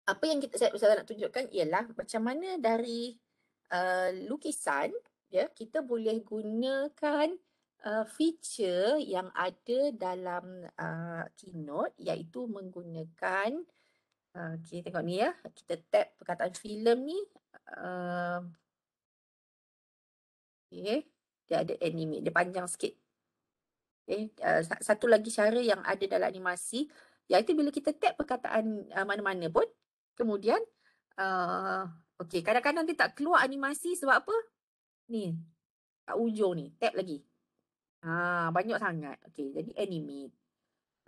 [SPEAKER 1] Apa yang saya nak tunjukkan ialah macam mana dari lukisan, ya, kita boleh gunakan feature yang ada dalam Keynote, iaitu menggunakan, okay, tengok ni ya, kita tap perkataan filem ni, okay, dia ada animate, dia panjang sikit. Okay. Satu lagi cara yang ada dalam animasi, iaitu bila kita tap perkataan mana-mana pun, kemudian, okay, kadang-kadang dia tak keluar animasi sebab apa? Ni, kat ujung ni, tap lagi. Banyak sangat. Okay, jadi animate.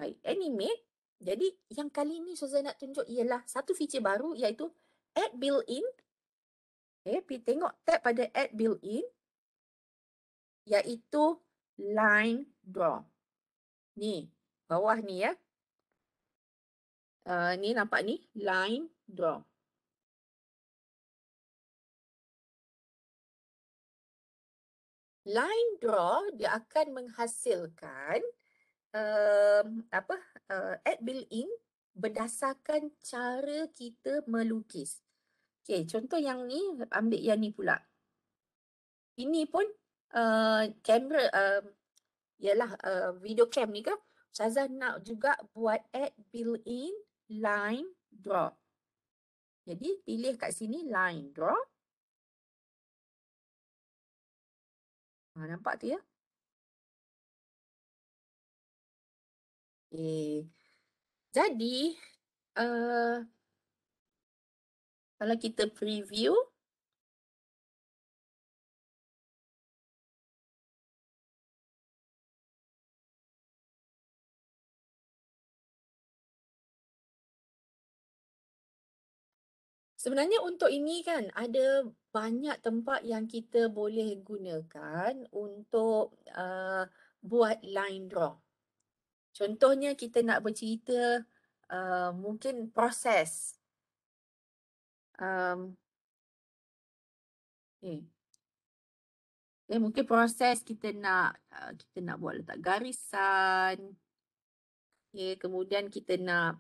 [SPEAKER 1] Baik, animate. Jadi yang kali ni Ustazah nak tunjuk ialah satu feature baru, iaitu add built-in. Okay, tengok tab pada add built-in, iaitu line draw. Ni, bawah ni ya. Ni nampak ni, line draw. Line draw dia akan menghasilkan add built-in berdasarkan cara kita melukis. Okay, contoh yang ni, ambil yang ni pula. Ini pun kamera, ialah video cam ni ke, Ustazah nak juga buat add built-in line draw. Jadi pilih kat sini line draw. Nampak tu ya? Okay. Jadi kalau kita preview, sebenarnya untuk ini kan ada banyak tempat yang kita boleh gunakan untuk buat line draw. Contohnya kita nak bercerita mungkin proses. Mungkin proses kita nak buat letak garisan. Kemudian kita nak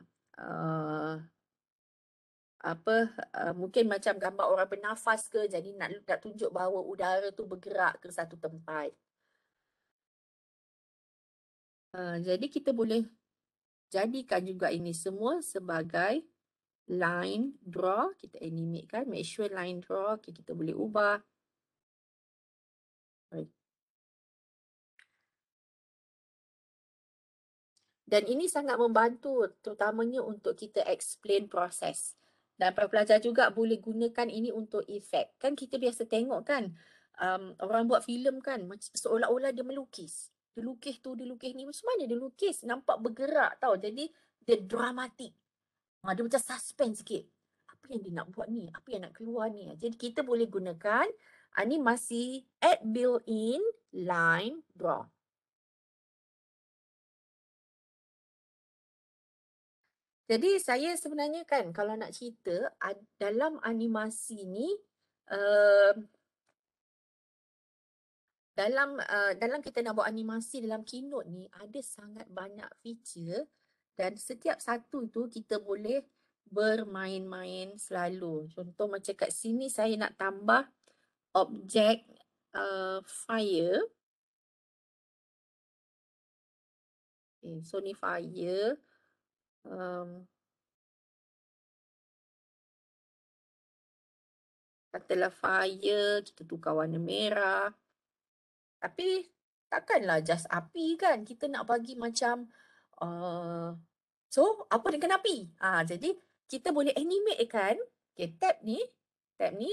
[SPEAKER 1] mungkin macam gambar orang bernafas ke, jadi nak tunjuk bahawa udara tu bergerak ke satu tempat. Jadi kita boleh jadikan juga ini semua sebagai line draw. Kita animate kan, make sure line draw. Okay, kita boleh ubah. Dan ini sangat membantu, terutamanya untuk kita explain proses. Dan para pelajar juga boleh gunakan ini untuk efek. Kan kita biasa tengok kan, orang buat filem kan, seolah-olah dia melukis. Dia lukis tu, dia lukis ni. Macam mana dia lukis? Nampak bergerak tau. Jadi dia dramatik. Dia macam suspense sikit. Apa yang dia nak buat ni? Apa yang nak keluar ni? Jadi kita boleh gunakan animasi add built-in line draw. Jadi saya sebenarnya kan kalau nak cerita dalam animasi ni dalam kita nak buat animasi dalam Keynote ni ada sangat banyak feature dan setiap satu tu kita boleh bermain-main selalu. Contoh macam kat sini saya nak tambah objek fire. Okay, so ni fire. Katalah fire, kita tukar warna merah. Tapi takkanlah just api kan. Kita nak bagi macam so apa dengan api? Jadi kita boleh animate kan. Okay, tab ni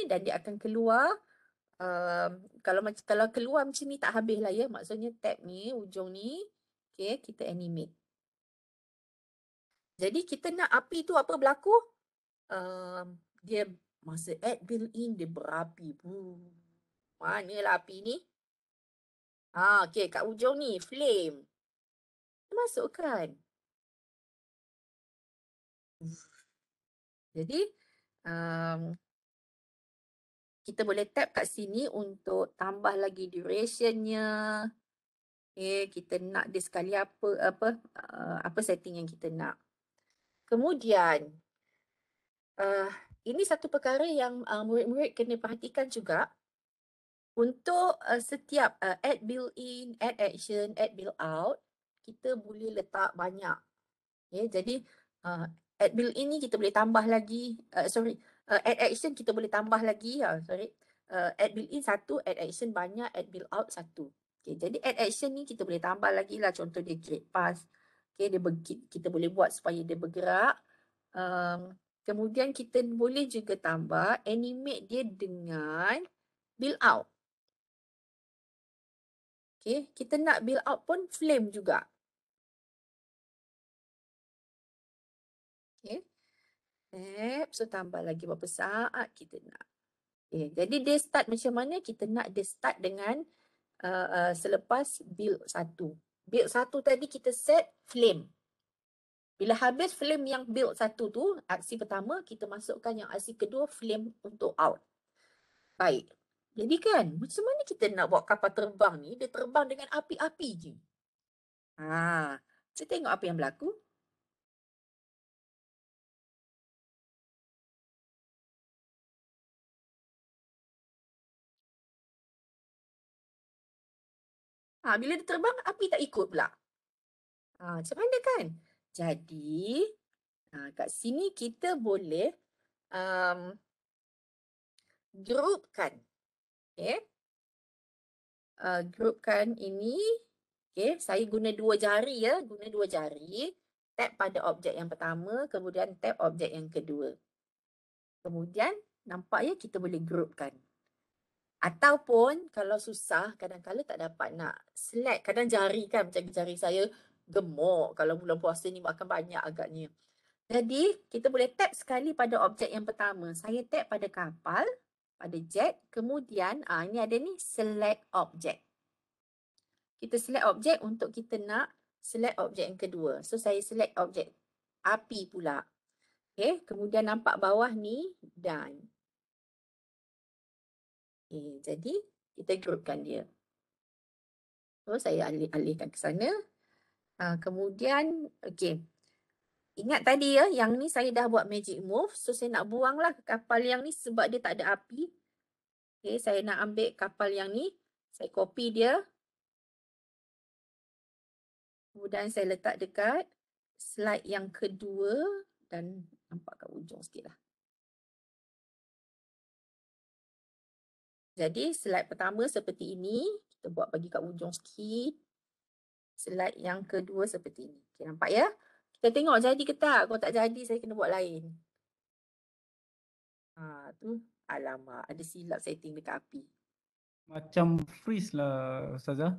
[SPEAKER 1] dan dia akan keluar. Kalau keluar macam ni tak habis lah ya. Maksudnya tab ni, ujung ni, okay, kita animate. Jadi kita nak api tu apa berlaku? Dia masa add built-in dia berapi. Manalah api ni? Okay, kat ujung ni, flame. Masukkan. Jadi, kita boleh tap kat sini untuk tambah lagi durationnya. Okay, kita nak dia sekali apa setting yang kita nak. Kemudian, ini satu perkara yang murid-murid kena perhatikan juga. Untuk setiap add built-in, add action, add build-out, kita boleh letak banyak. Okay, jadi, add built-in ni kita boleh tambah lagi, add action kita boleh tambah lagi, add built-in satu, add action banyak, add build-out satu. Okay, jadi add action ni kita boleh tambah lagi lah, contoh dia gate pass. Okay, kita boleh buat supaya dia bergerak. Kemudian kita boleh juga tambah animate dia dengan build-out. Okay, kita nak build-out pun flame juga. Okay. So tambah lagi berapa saat kita nak. Okay. Jadi dia start macam mana? Kita nak dia start dengan selepas build 1. Build 1 tadi kita set flame. Bila habis flame yang build 1 tu, aksi pertama kita masukkan yang aksi kedua flame untuk out. Baik. Jadi kan, macam mana kita nak buat kapal terbang ni? Dia terbang dengan api-api je. Kita tengok apa yang berlaku. Bila dia terbang, api tak ikut pula. Macam mana kan? Jadi, kat sini kita boleh groupkan. Okay. Groupkan ini. Okay, saya guna 2 jari ya. Guna 2 jari. Tap pada objek yang pertama, kemudian tap objek yang kedua. Kemudian, nampak ya kita boleh groupkan. Ataupun kalau susah, kadang-kadang tak dapat nak select. Kadang jari kan, macam jari saya gemuk. Kalau bulan puasa ni makan banyak agaknya. Jadi, kita boleh tap sekali pada objek yang pertama. Saya tap pada kapal, pada jet. Kemudian, ini ada ni, select object. Kita select objek untuk kita nak select objek yang kedua. So, saya select objek api pula. Okay, kemudian nampak bawah ni, done. Okay, jadi, kita groupkan dia. So, saya alihkan ke sana. Kemudian, okay. Ingat tadi ya, yang ni saya dah buat magic move. So, saya nak buanglah kapal yang ni sebab dia tak ada api. Okay, saya nak ambil kapal yang ni. Saya copy dia. Kemudian saya letak dekat slide yang kedua. Dan nampak kat ujung sikit lah. Jadi, slide pertama seperti ini. Kita buat bagi kat ujung sikit. Slide yang kedua seperti ini. Okay, nampak ya? Kita tengok jadi ke tak? Kalau tak jadi, saya kena buat lain. Tu, alamak. Ada silap setting dekat api.
[SPEAKER 4] Macam freeze lah, Ustazah.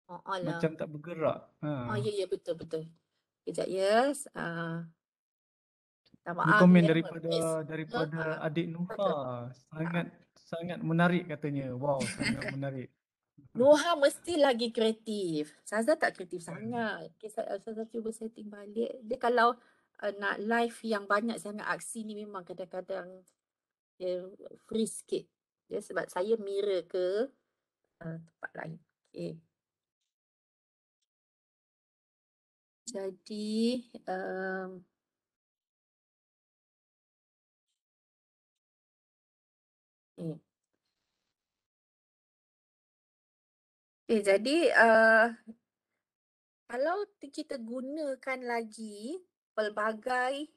[SPEAKER 1] Alah.
[SPEAKER 4] Macam tak bergerak.
[SPEAKER 1] Ya, betul. Kejap ya.
[SPEAKER 4] Ini komen daripada adik Nuha. Sangat menarik katanya. Wow, sangat menarik.
[SPEAKER 1] Nuha mesti lagi kreatif. Saza tak kreatif sangat. Okay, Saza cuba setting balik. Dia kalau nak live yang banyak sangat aksi ni memang kadang-kadang dia free sikit. Ya, sebab saya mirror ke tempat lain. Okay. Jadi jadi kalau kita gunakan lagi pelbagai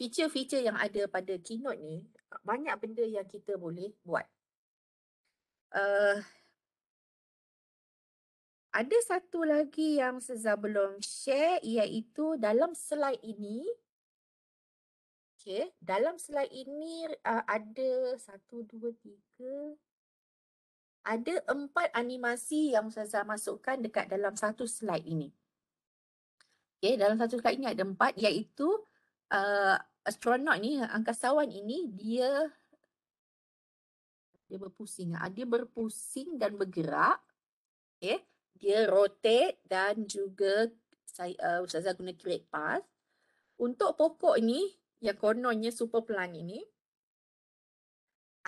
[SPEAKER 1] feature-feature yang ada pada Keynote ni, banyak benda yang kita boleh buat. Ada satu lagi yang Ustazah belum share, iaitu dalam slide ini. Okay, dalam slide ini ada 1, 2, 3. Ada 4 animasi yang Ustazah masukkan dekat dalam satu slide ini. Okay, dalam satu slide ini ada 4, iaitu astronaut ni, angkasawan ini, dia berpusing. Dia berpusing dan bergerak. Okay. Dia rotate dan juga Ustazah guna create path. Untuk pokok ni, yang kononnya super pelan ini,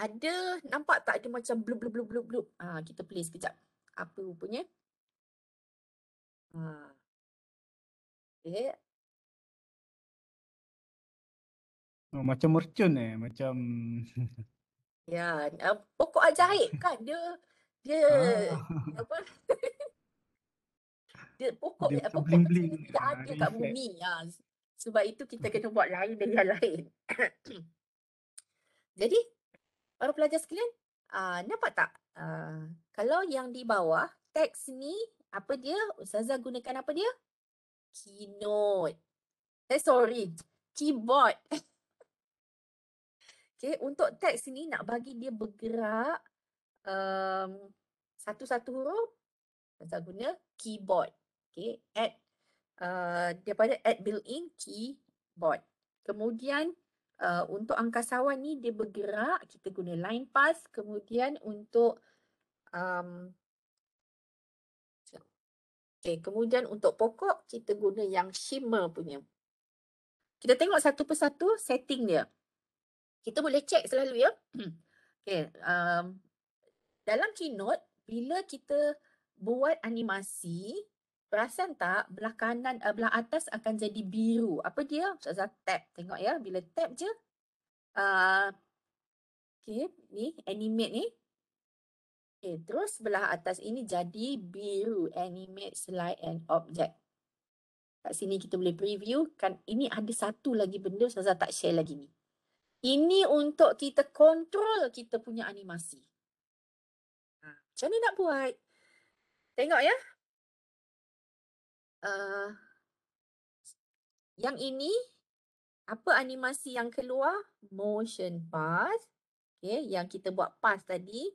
[SPEAKER 1] ada, nampak tak ada macam blub blub blub blub blub. Kita play sekejap. Apa rupanya? Okay.
[SPEAKER 4] Oh, macam mercun macam
[SPEAKER 1] Ya, pokok ajaib kan, dia apa? Dia pokok
[SPEAKER 4] dia macam
[SPEAKER 1] macam ni
[SPEAKER 4] bling-bling,
[SPEAKER 1] tidak ada
[SPEAKER 4] ada
[SPEAKER 1] kat
[SPEAKER 4] effect.
[SPEAKER 1] bumi. Sebab itu kita kena buat lain dari yang lain. Jadi para pelajar sekalian, nampak tak? Kalau yang di bawah teks ni, apa dia? Ustazah gunakan apa dia? Keynote. Sorry, keyboard. Okay, untuk teks ni nak bagi dia bergerak satu-satu huruf, Ustazah guna keyboard. Okay, daripada add built-in keyboard. Kemudian untuk angkasawan ni dia bergerak, kita guna line path. Kemudian untuk kemudian untuk pokok kita guna yang shimmer punya. Kita tengok satu persatu setting dia. Kita boleh check selalu ya. Okay, dalam Keynote bila kita buat animasi, perasan tak belah kanan, belah atas akan jadi biru. Apa dia? Ustazah tap. Tengok ya, bila tap je. Okay, ni animate ni. Okay, terus belah atas ini jadi biru. Animate, slide and object. Kat sini kita boleh preview. Kan ini ada satu lagi benda Ustazah tak share lagi ni. Ini untuk kita kontrol kita punya animasi. Macam ni nak buat? Tengok ya. Yang ini, apa animasi yang keluar? Motion path. Okay, yang kita buat path tadi.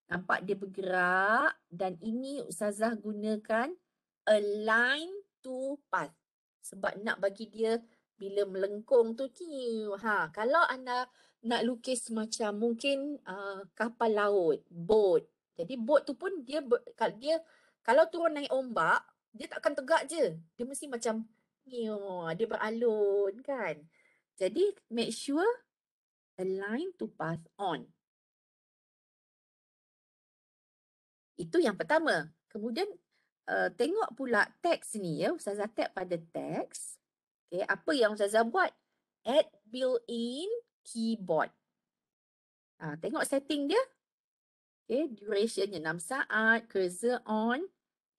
[SPEAKER 1] Nampak dia bergerak. Dan ini Ustazah gunakan align to path. Sebab nak bagi dia bila melengkung tu. Kalau anda nak lukis macam mungkin kapal laut, boat. Jadi boat tu pun dia kalau turun naik ombak, dia takkan tegak je. Dia mesti macam dia beralun kan. Jadi make sure align to path on. Itu yang pertama. Kemudian tengok pula teks ni ya. Ustazah tap pada teks. Okay, apa yang Ustazah buat? Add built-in keyboard. Tengok setting dia. Okay, durationnya 6 saat, cursor on.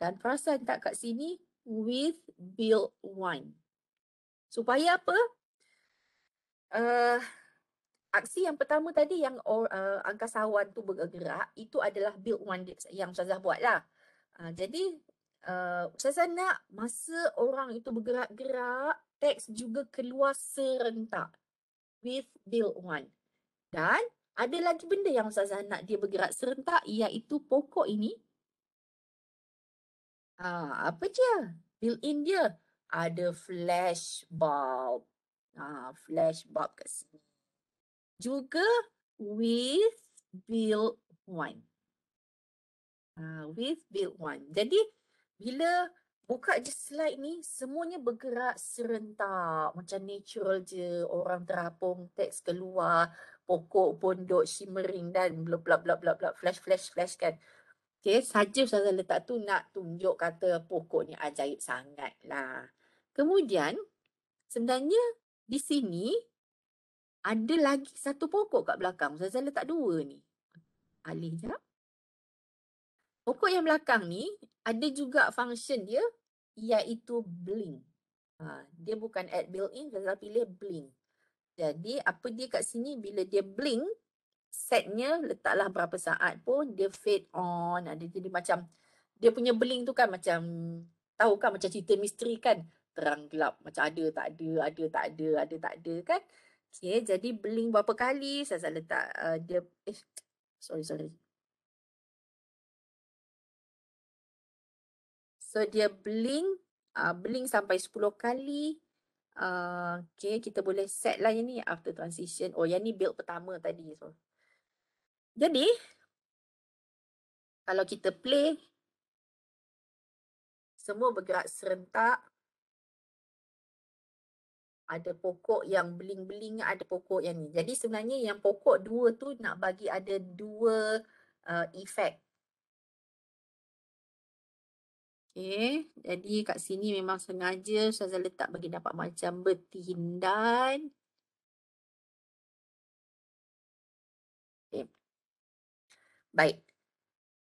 [SPEAKER 1] Dan perasan tak kat sini? With build one. Supaya apa? Aksi yang pertama tadi yang angkasawan tu bergerak, itu adalah build one yang Ustazah buat lah. Jadi Ustazah nak masa orang itu bergerak-gerak, teks juga keluar serentak with build one. Dan ada lagi benda yang Ustazah nak dia bergerak serentak, iaitu pokok ini. Apa je? Built-in dia. Ada flash bulb. Flash bulb kat sini. Juga with build one. With build one. Jadi bila Buka je slide ni, semuanya bergerak serentak. Macam natural je. Orang terapung, teks keluar, pokok pun duk shimmering dan bla bla bla bla bla, flash flash flash kan. Okay, saja Ustazah letak tu nak tunjuk kata pokok ni ajaib sangat lah. Kemudian, sebenarnya di sini ada lagi satu pokok kat belakang. Ustazah letak dua ni. Alih jap. Pokok yang belakang ni ada juga function dia iaitu blink. Dia bukan add built-in, Ustazah pilih blink. Jadi apa dia kat sini bila dia blink, setnya letaklah berapa saat pun dia fade on. Ada jadi macam dia punya blink tu kan macam tahu kan macam cerita misteri kan, terang gelap macam ada tak ada, ada tak ada, ada tak ada kan. Okay, jadi blink berapa kali saya letak dia sorry. So dia blink blink sampai 10 kali. Okay, kita boleh set lah yang ni after transition. Oh, yang ni build pertama tadi. So, jadi kalau kita play, semua bergerak serentak. Ada pokok yang beling-beling, ada pokok yang ni. Jadi sebenarnya yang pokok dua tu nak bagi ada dua efek. Okay, jadi kat sini memang sengaja Ustazah letak bagi dapat macam bertindan. Okay. Baik.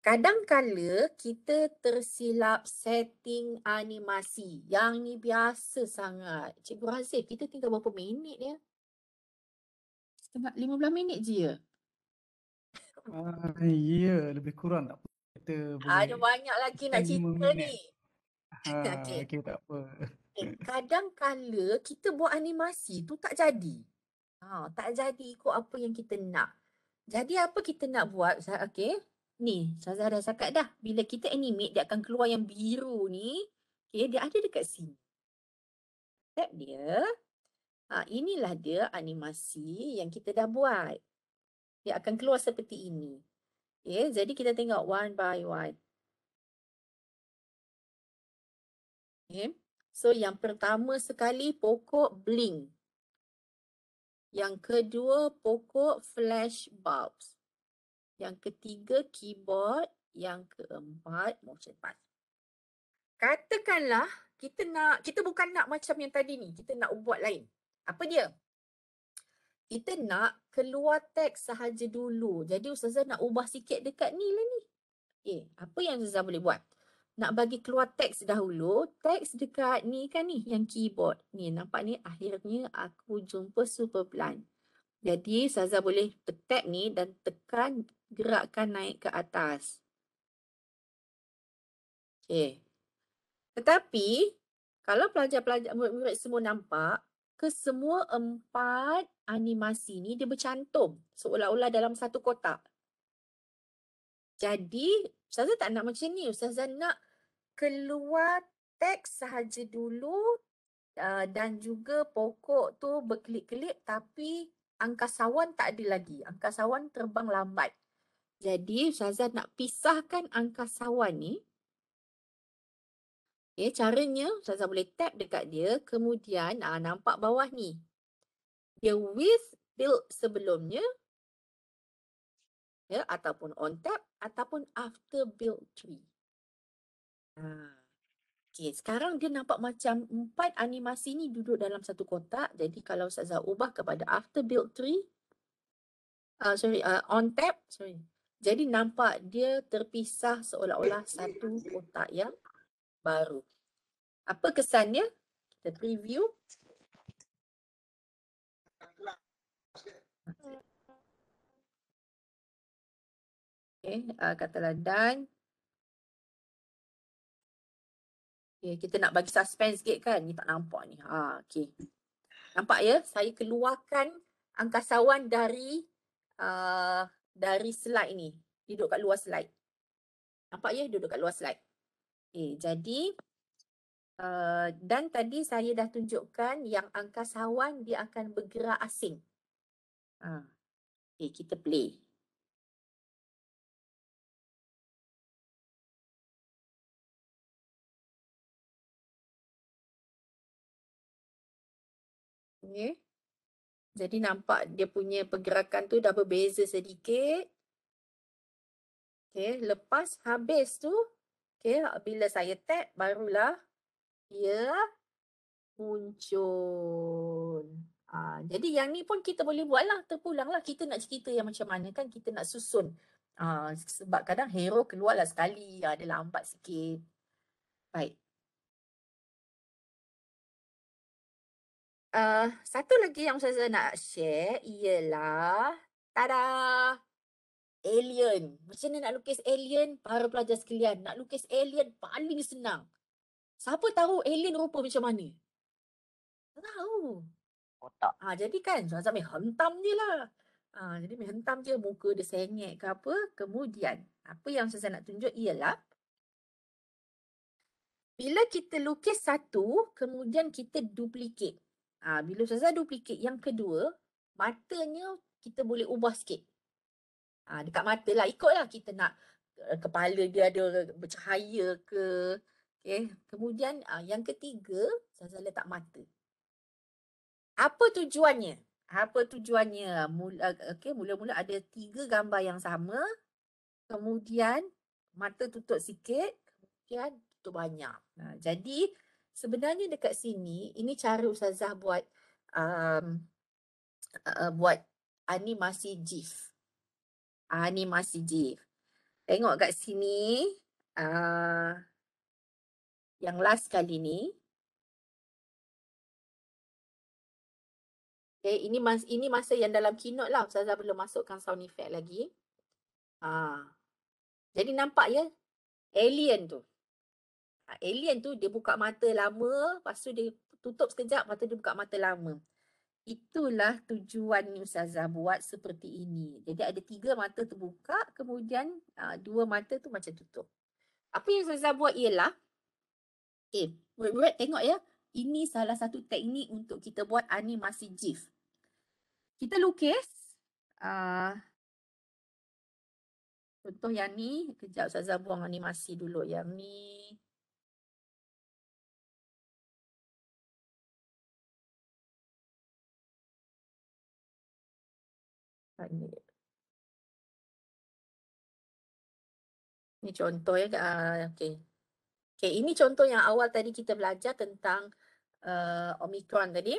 [SPEAKER 1] Kadang-kala kita tersilap setting animasi. Yang ni biasa sangat. Cikgu Razif, kita tinggal berapa minit ya? 15 minit je ya?
[SPEAKER 4] Ya, lebih kurang tak apa. Kita
[SPEAKER 1] Ada
[SPEAKER 4] boleh
[SPEAKER 1] banyak lagi nak
[SPEAKER 4] 5
[SPEAKER 1] cerita
[SPEAKER 4] minit.
[SPEAKER 1] ni. Okay.
[SPEAKER 4] Okey, tak apa.
[SPEAKER 1] Kadang-kala kita buat animasi tu tak jadi. Tak jadi ikut apa yang kita nak. Jadi apa kita nak buat? Okay. Ni, Ustazah dah cakap dah. Bila kita animate, dia akan keluar yang biru ni. Okay, dia ada dekat sini. Tap dia. Inilah dia animasi yang kita dah buat. Dia akan keluar seperti ini. Okay, jadi kita tengok one by one. Okay. So yang pertama sekali pokok blink. Yang kedua pokok flash bulbs. Yang ketiga keyboard. Yang keempat motion path. Katakanlah kita bukan nak macam yang tadi ni. Kita nak buat lain. Apa dia? Kita nak keluar teks sahaja dulu. Jadi Ustazah nak ubah sikit dekat ni lah ni. Apa yang Ustazah boleh buat? Nak bagi keluar teks dahulu. Teks dekat ni kan ni yang keyboard. Ni nampak ni akhirnya aku jumpa super plan. Jadi Ustazah boleh tap ni dan tekan gerakkan naik ke atas. Okay. Tetapi kalau pelajar-pelajar murid-murid semua nampak, kesemua 4 animasi ni dia bercantum seolah-olah dalam satu kotak. Jadi Ustazah tak nak macam ni. Ustazah nak keluar teks sahaja dulu dan juga pokok tu berkelip-kelip tapi angkasawan tak ada lagi. Angkasawan terbang lambat. Jadi Ustazah nak pisahkan angkasawan ni. Okay, caranya Ustazah boleh tap dekat dia. Kemudian nampak bawah ni. Dia with build sebelumnya. Ya, ataupun on tap ataupun after build tree. Okay, sekarang dia nampak macam 4 animasi ni duduk dalam satu kotak. Jadi kalau Ustazah ubah kepada after build tree. On tap. Jadi nampak dia terpisah seolah-olah satu kotak yang baru. Apa kesannya? Kita preview. Okay, katalah done. Okay, kita nak bagi suspense sikit kan? Ni tak nampak ni. Okay. Nampak ya? Saya keluarkan angkasawan dari slide ni. Dia duduk kat luar slide. Nampak ya? Duduk kat luar slide. Okay, jadi dan tadi saya dah tunjukkan yang angkasawan dia akan bergerak asing. Okay, kita play. Okay. Jadi nampak dia punya pergerakan tu dah berbeza sedikit. Okay, lepas habis tu, okay, bila saya tap barulah dia muncul. Jadi yang ni pun kita boleh buat lah, terpulang lah. Kita nak cerita yang macam mana kan, kita nak susun. Sebab kadang hero keluar lah sekali, dia lambat sikit. Baik. Satu lagi yang saya nak share ialah, tada! Alien. Macam mana nak lukis alien? Para pelajar sekalian, nak lukis alien paling senang. Siapa tahu alien rupa macam mana? Tak tahu.
[SPEAKER 5] Otak.
[SPEAKER 1] Jadi kan, Zazat main hentam je lah. Jadi main hentam je, muka dia sengit ke apa. Kemudian, apa yang saya nak tunjuk ialah, bila kita lukis satu, kemudian kita duplicate. Bila Ustazah duplicate yang kedua, matanya kita boleh ubah sikit. Dekat mata lah, ikutlah kita nak kepala dia ada bercahaya ke. Okay. Kemudian yang ketiga, Ustazah letak mata. Apa tujuannya? Mula-mula ada 3 gambar yang sama. Kemudian mata tutup sikit, kemudian tutup banyak. Jadi sebenarnya dekat sini, ini cara Ustazah buat buat animasi GIF. Animasi GIF. Tengok kat sini, yang last kali ni. Okay, ini masa yang dalam keynote lah. Ustazah belum masukkan sound effect lagi. Jadi nampak ya, alien tu. Alien tu dia buka mata lama, lepas tu dia tutup sekejap, lepas tu dia buka mata lama. Itulah tujuan Ustazah buat seperti ini. Jadi ada 3 mata terbuka, kemudian 2 mata tu macam tutup. Apa yang Ustazah buat ialah, murid-murid tengok ya, ini salah satu teknik untuk kita buat animasi GIF. Kita lukis, contoh yang ni, kejap Ustazah buang animasi dulu yang ni. Ini contoh ya. Okay, ini contoh yang awal tadi kita belajar tentang Omicron tadi.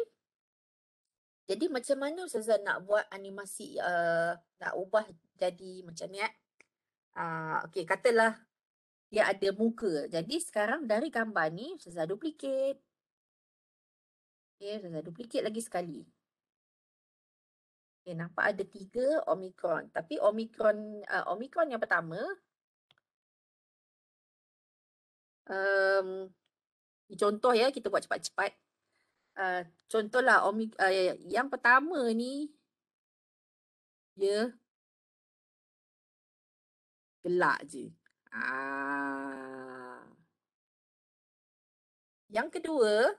[SPEAKER 1] Jadi macam mana Ustazah nak buat animasi, nak ubah jadi macam ni. Okay, katalah dia ada muka. Jadi sekarang dari gambar ni Ustazah duplicate. Okay, Ustazah duplicate lagi sekali. Okay, nampak ada 3 Omicron. Tapi Omicron yang pertama, contoh ya, kita buat cepat-cepat. Contohlah yang pertama ni dia gelak je. Yang kedua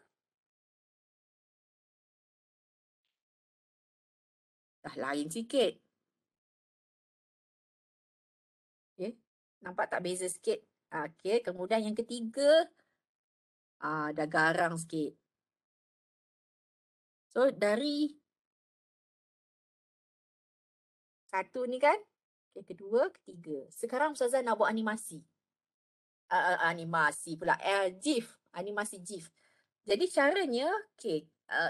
[SPEAKER 1] dah lain sikit. Okay. Nampak tak beza sikit? Okay. Kemudian yang ketiga dah garang sikit. So dari satu ni kan, okay, kedua, ketiga. Sekarang Ustazah nak buat animasi. Animasi pula, GIF, animasi GIF. Jadi caranya, okay,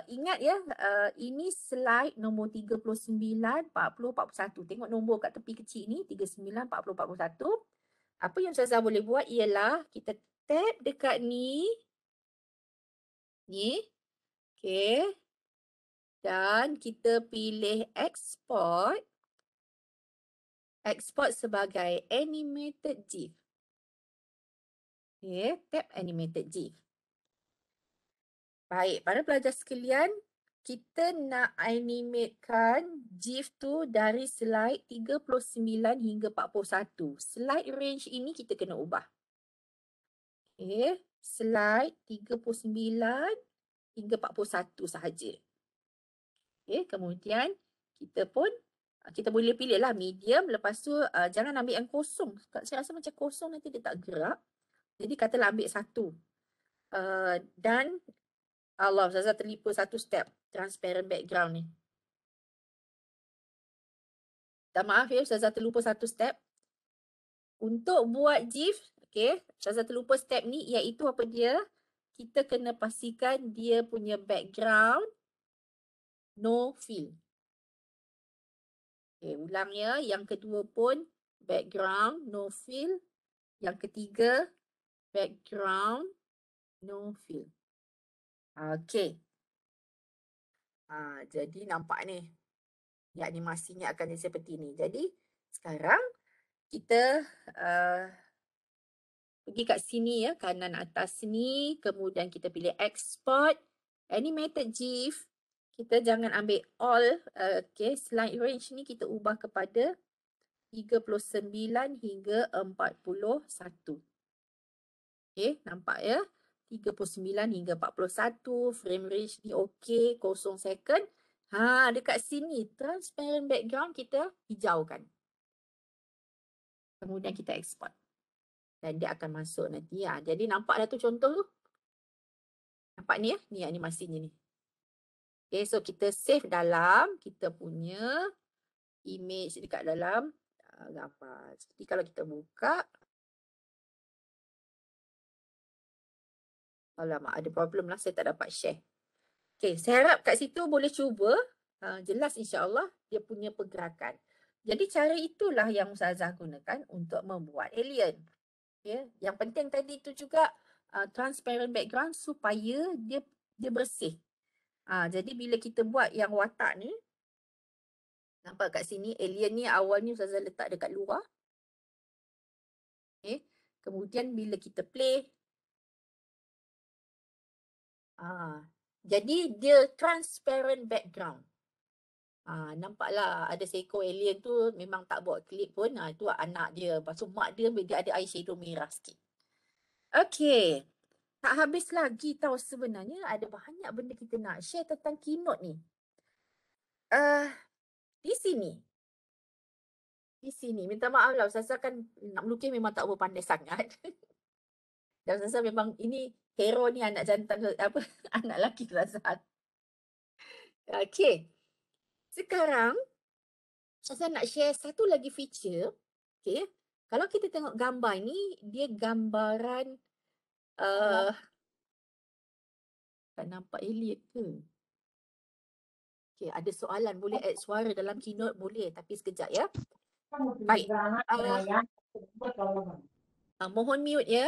[SPEAKER 1] ingat ya, ini slide nombor 39, 40, 41. Tengok nombor kat tepi kecil ni, 39, 40, 41. Apa yang Ustazah boleh buat ialah kita tap dekat ni. Ni. Okay. Dan kita pilih export. Export sebagai animated GIF. Okay, tap animated GIF. Baik, para pelajar sekalian, kita nak animatekan GIF tu dari slide 39 hingga 41. Slide range ini kita kena ubah. Okay, slide 39 hingga 41 sahaja. Okay, kemudian kita boleh pilih lah medium. Lepas tu jangan ambil yang kosong. Saya rasa macam kosong nanti dia tak gerak. Jadi katalah ambil 1. Dan Allah, Ustazah terlupa satu step. Transparent background ni. Tak maaf ya, Ustazah terlupa satu step. Untuk buat GIF, okay, Ustazah terlupa step ni, iaitu apa dia? Kita kena pastikan dia punya background no fill. Okay, ulang ya. Yang kedua pun background no fill. Yang ketiga background no fill. Okay. Jadi nampak ni. Ya, animasinya akan jadi seperti ni. Jadi sekarang kita pergi kat sini ya, kanan atas sini. Kemudian kita pilih export. Animated GIF. Kita jangan ambil all. Okay, slide range ni kita ubah kepada 39 hingga 41. Okay, nampak ya? 39 hingga 41. Frame range ni okay. 0 second. Dekat sini transparent background kita hijaukan. Kemudian kita export. Dan dia akan masuk nanti ya. Jadi nampak dah tu contoh tu. Nampak ni ya? Ni animasinya ni. Okay, so kita save dalam kita punya image dekat dalam gambar. Jadi kalau kita buka. Alamak, ada problem lah. Saya tak dapat share. Okay, saya harap kat situ boleh cuba. Jelas insyaAllah dia punya pergerakan. Jadi cara itulah yang Ustazah gunakan untuk membuat alien. Okay. Yang penting tadi itu juga transparent background supaya dia bersih. Jadi bila kita buat yang watak ni, nampak kat sini alien ni awalnya Ustazah letak dekat luar. Okay. Kemudian bila kita play, jadi dia transparent background. Nampaklah ada seekor alien tu memang tak buat klip pun. Itu anak dia. Lepas tu mak dia ada eyeshadow merah sikit. Okay. Tak habis lagi tahu sebenarnya ada banyak benda kita nak share tentang keynote ni. Di sini. Minta maaf lah. Ustazah kan nak melukis memang tak berpandai sangat. Dan Ustazah memang ini hero ni anak jantan anak lelaki Ustazah. Okay. Sekarang saya nak share satu lagi feature. Okay. Kalau kita tengok gambar ni, dia gambaran tak nampak alien ke? Okay, ada soalan. Boleh add suara dalam keynote? Boleh. Tapi sekejap ya. Baik. Mohon mute ya.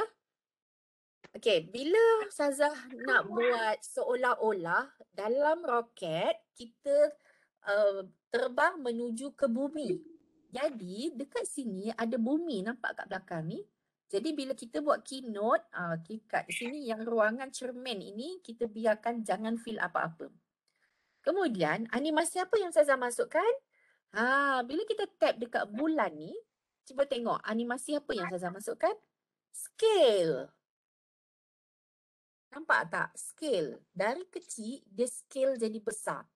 [SPEAKER 1] Okay, bila Ustazah nak buat seolah-olah dalam roket, kita terbang menuju ke bumi. Jadi dekat sini ada bumi nampak kat belakang ni. Jadi bila kita buat keynote, kat sini yang ruangan cermin ini kita biarkan jangan feel apa-apa. Kemudian animasi apa yang Ustazah masukkan? Bila kita tap dekat bulan ni, cuba tengok animasi apa yang Ustazah masukkan? Scale. Nampak tak? Scale. Dari kecil, dia scale jadi besar.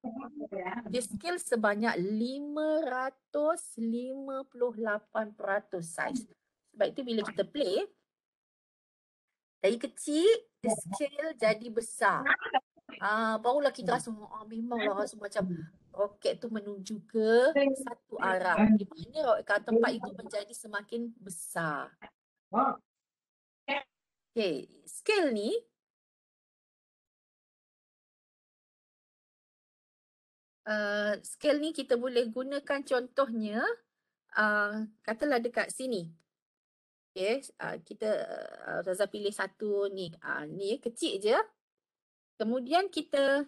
[SPEAKER 1] Dia scale sebanyak 558% size. Sebab itu bila kita play, dari kecil, dia scale jadi besar. Barulah kita rasa, memanglah rasa macam roket tu menuju ke satu arah. Di mana tempat itu menjadi semakin besar. Okay, scale ni, scale ni kita boleh gunakan contohnya katalah dekat sini. Okay, kita Ustazah pilih satu ni. Ni kecil je. Kemudian kita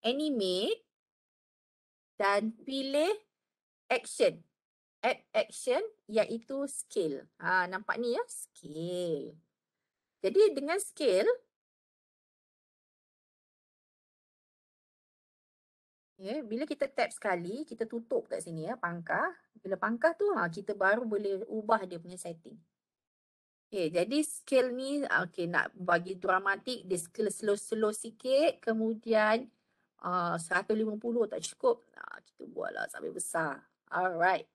[SPEAKER 1] animate dan pilih action. Add action iaitu scale. Nampak ni ya, scale. Jadi dengan scale, bila kita tap sekali, kita tutup kat sini ya, pangkah. Bila pangkah tu, kita baru boleh ubah dia punya setting. Okay, jadi scale ni, nak bagi dramatik, dia scale slow sikit. Kemudian 150 tak cukup. Kita buatlah sampai besar. Alright.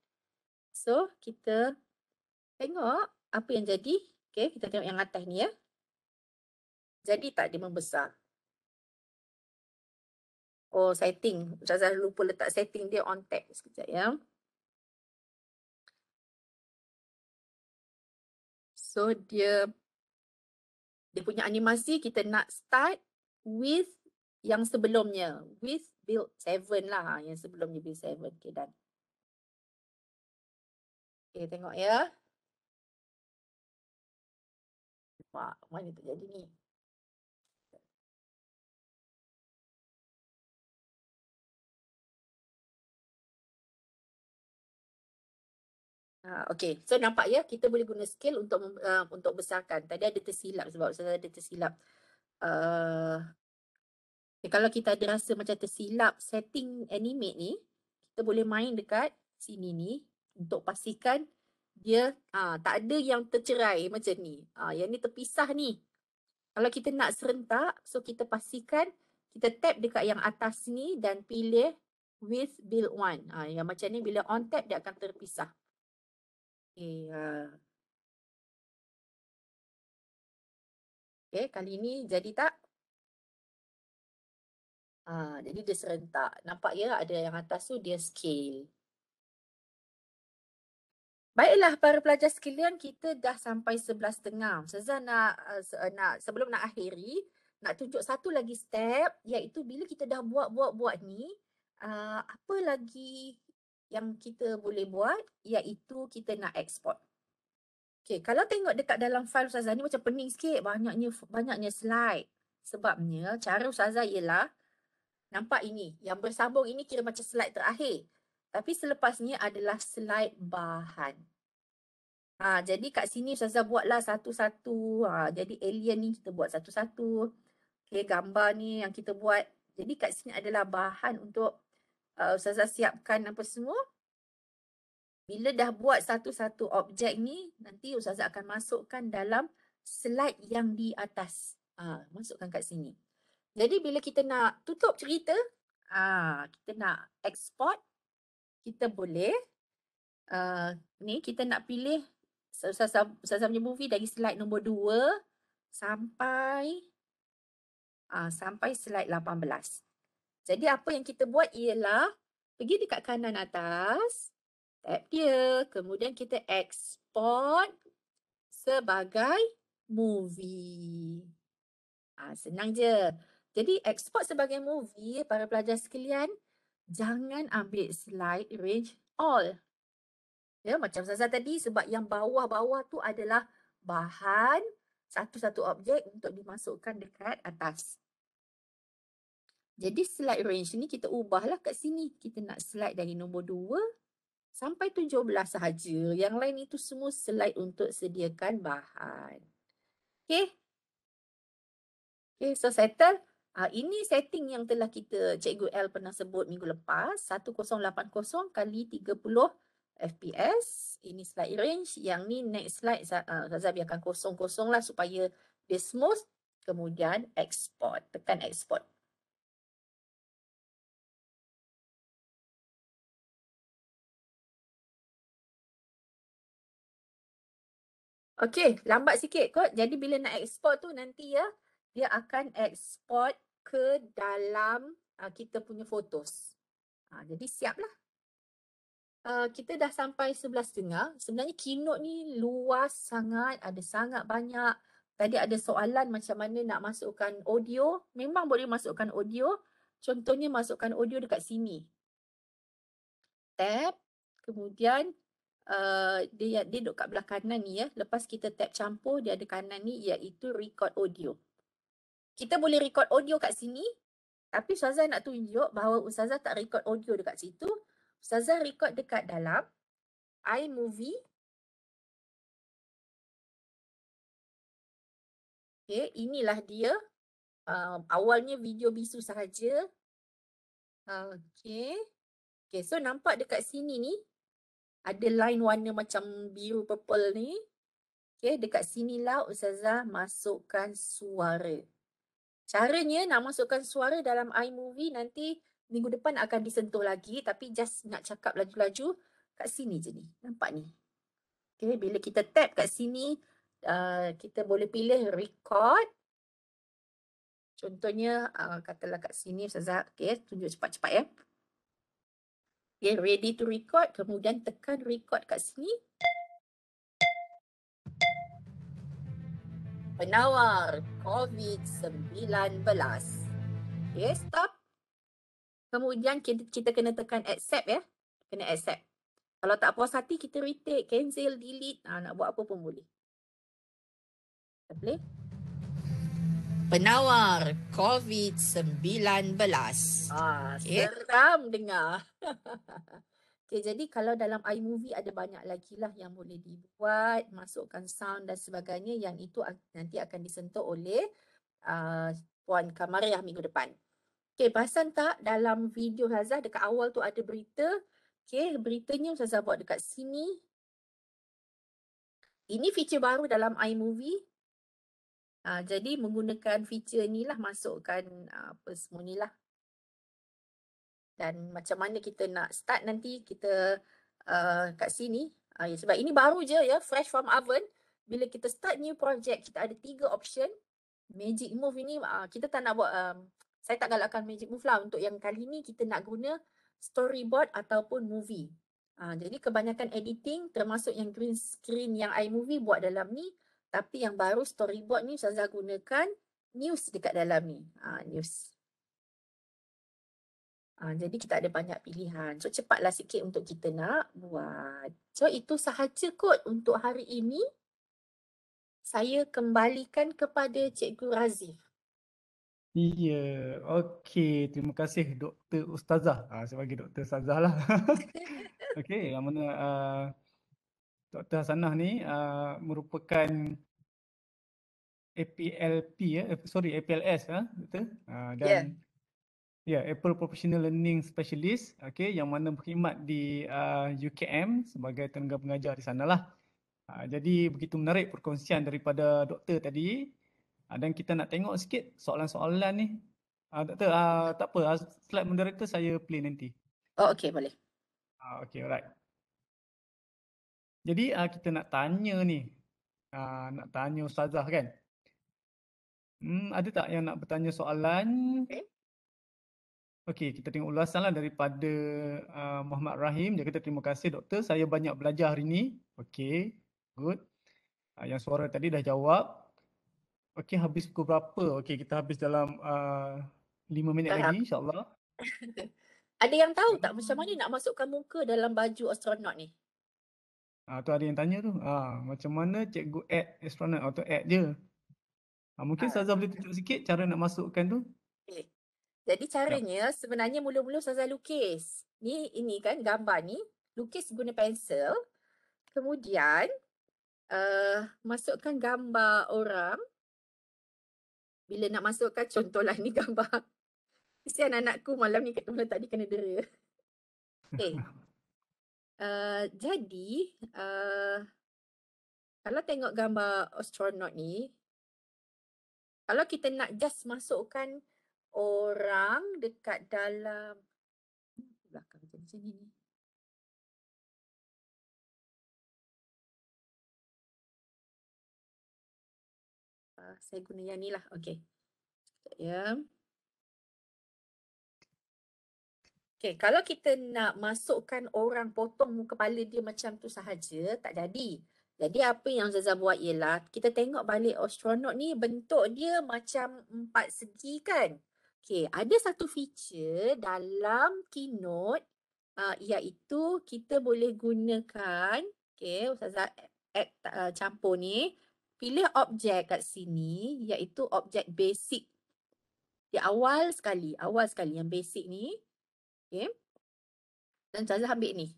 [SPEAKER 1] So, kita tengok apa yang jadi. Okay, kita tengok yang atas ni ya. Jadi tak dia membesar. Oh, setting. Ustazah lupa letak setting dia on tab. Sekejap ya. So dia punya animasi kita nak start with yang sebelumnya. With build 7 lah. Yang sebelumnya build 7. Okay, done. Okay, tengok ya. Wah, mana terjadi ni? Okay, so nampak ya kita boleh guna scale untuk besarkan. Tadi ada tersilap sebab saya ada tersilap. Kalau kita ada rasa macam tersilap setting animate ni, kita boleh main dekat sini ni untuk pastikan dia tak ada yang tercerai macam ni. Yang ni terpisah ni. Kalau kita nak serentak, so kita pastikan kita tap dekat yang atas ni dan pilih with build one. Yang macam ni bila on tap dia akan terpisah. Okay, okay, kali ni jadi tak? Jadi dia serentak. Nampak ya ada yang atas tu dia scale. Baiklah para pelajar sekalian, kita dah sampai 11.30. Ustazah nak sebelum nak akhiri, nak tunjuk satu lagi step, iaitu bila kita dah buat ni, apa lagi yang kita boleh buat, iaitu kita nak export. Okay, kalau tengok dekat dalam file Ustazah ni macam pening sikit, banyaknya slide. Sebabnya cara Ustazah ialah, nampak ini, yang bersambung ini kira macam slide terakhir. Tapi selepasnya adalah slide bahan. Jadi kat sini Ustazah buatlah satu-satu. Jadi alien ni kita buat satu-satu. Okay, gambar ni yang kita buat. Jadi kat sini adalah bahan untuk Ustazah siapkan apa semua. Bila dah buat satu-satu objek ni, nanti Ustazah akan masukkan dalam slide yang di atas. Masukkan kat sini. Jadi bila kita nak tutup cerita, kita nak export, kita boleh, ni kita nak pilih Ustazah punya movie dari slide nombor 2 sampai slide 18. Jadi apa yang kita buat ialah pergi dekat kanan atas, tap dia, kemudian kita export sebagai movie. Senang je. Jadi export sebagai movie, para pelajar sekalian, jangan ambil slide range all. Ya, macam Ustazah tadi, sebab yang bawah-bawah tu adalah bahan satu-satu objek untuk dimasukkan dekat atas. Jadi slide range ni kita ubahlah kat sini. Kita nak slide dari nombor 2 sampai 17 sahaja. Yang lain itu semua slide untuk sediakan bahan. Okay. Okay, so settle. Ini setting yang telah Cikgu L pernah sebut minggu lepas. 1080 kali 30 FPS. Ini slide range. Yang ni next slide Ustazah biarkan kosong-kosong lah supaya dia smooth. Kemudian export. Tekan export. Okey, lambat sikit kot. Jadi bila nak export tu nanti ya, dia akan export ke dalam kita punya fotos. Jadi siaplah. Kita dah sampai 11.30. Sebenarnya keynote ni luas sangat, ada sangat banyak. Tadi ada soalan macam mana nak masukkan audio. Memang boleh masukkan audio. Contohnya masukkan audio dekat sini. Tab, kemudian dia duduk kat belah kanan ni ya. Lepas kita tap campur, dia ada kanan ni iaitu record audio. Kita boleh record audio kat sini. Tapi Ustazah nak tunjuk bahawa Ustazah tak record audio dekat situ. Ustazah record dekat dalam iMovie. Okay, inilah dia. Awalnya video bisu sahaja. Okay. Okay, so nampak dekat sini ni. Ada line warna macam biru purple ni. Okay, dekat sinilah Ustazah masukkan suara. Caranya nak masukkan suara dalam iMovie nanti minggu depan akan disentuh lagi. Tapi just nak cakap laju-laju kat sini je ni. Nampak ni. Okay, bila kita tap kat sini, kita boleh pilih record. Contohnya katalah kat sini Ustazah, okay, tunjuk cepat-cepat ya. Okay, ready to record, kemudian tekan record kat sini. Penawar COVID-19. Okay, stop. Kemudian kita kena tekan accept ya. Kena accept. Kalau tak puas hati, kita retake, cancel, delete. Nak buat apa pun boleh. Boleh? Penawar COVID-19. Okay. Seram dengar. Okay, jadi kalau dalam iMovie ada banyak lagi lah yang boleh dibuat, masukkan sound dan sebagainya, yang itu nanti akan disentuh oleh Puan Kamariah minggu depan. Okay, perasan tak dalam video Ustazah dekat awal tu ada berita. Okay, beritanya Ustazah buat dekat sini. Ini feature baru dalam iMovie. Jadi menggunakan feature ni lah, masukkan apa semua ni lah. Dan macam mana kita nak start nanti, kita kat sini. Ya, sebab ini baru je ya, fresh from oven. Bila kita start new project, kita ada 3 option. Magic Move ini kita tak nak buat, saya tak galakkan Magic Move lah. Untuk yang kali ni kita nak guna storyboard ataupun movie. Jadi kebanyakan editing termasuk yang green screen yang iMovie buat dalam ni. Tapi yang baru storyboard ni Ustazah gunakan news dekat dalam ni. News. Jadi kita ada banyak pilihan. So cepatlah sikit untuk kita nak buat. So itu sahaja kot untuk hari ini. Saya kembalikan kepada Cikgu Razif.
[SPEAKER 4] Ya, okey. Terima kasih Dr. Ustazah. Saya bagi Dr. Ustazah lah. Okey, yang mana Dr. Hasanah ni merupakan APLP APLS betul? Dan Apple Professional Learning Specialist, okey, yang mana berkhidmat di UKM sebagai tenaga pengajar di sanalah. Jadi begitu menarik perkongsian daripada doktor tadi. Dan kita nak tengok sikit soalan-soalan ni. Doktor, tak apa, slide moderator saya play nanti.
[SPEAKER 1] Oh, okey, boleh.
[SPEAKER 4] Okey, alright. Jadi kita nak tanya ni. Nak tanya Ustazah kan. Ada tak yang nak bertanya soalan? Okey, kita tengok ulasan lah daripada Muhammad Rahim. Dia kata, terima kasih doktor, saya banyak belajar hari ni. Okey, good. Yang suara tadi dah jawab. Okey, habis pukul berapa? Okey, kita habis dalam 5 minit lagi insyaAllah.
[SPEAKER 1] Ada yang tahu tak macam mana nak masukkan muka dalam baju astronot ni?
[SPEAKER 4] Tu ada yang tanya tu. Macam mana cikgu add astronot atau add je? Mungkin Ustazah boleh tunjuk sikit cara nak masukkan tu.
[SPEAKER 1] Okay. Jadi caranya sebenarnya mula-mula Ustazah lukis. Ini kan gambar ni. Lukis guna pensel. Kemudian masukkan gambar orang. Bila nak masukkan, contohlah ni gambar. Kesian anakku malam ni tadi kena dera. Okay. Jadi kalau tengok gambar astronot ni, kalau kita nak just masukkan orang dekat dalam belakang macam ni. Saya guna yang ni lah. Okey. Ya. Okey, kalau kita nak masukkan orang, potong kepala dia macam tu sahaja, tak jadi. Jadi apa yang Ustazah buat ialah kita tengok balik astronot ni, bentuk dia macam 4 segi kan. Okey, ada satu feature dalam Keynote iaitu kita boleh gunakan, okey, Ustazah campur ni, pilih objek kat sini iaitu objek basic. Di awal sekali yang basic ni. Okay. Dan Ustazah ambil ni.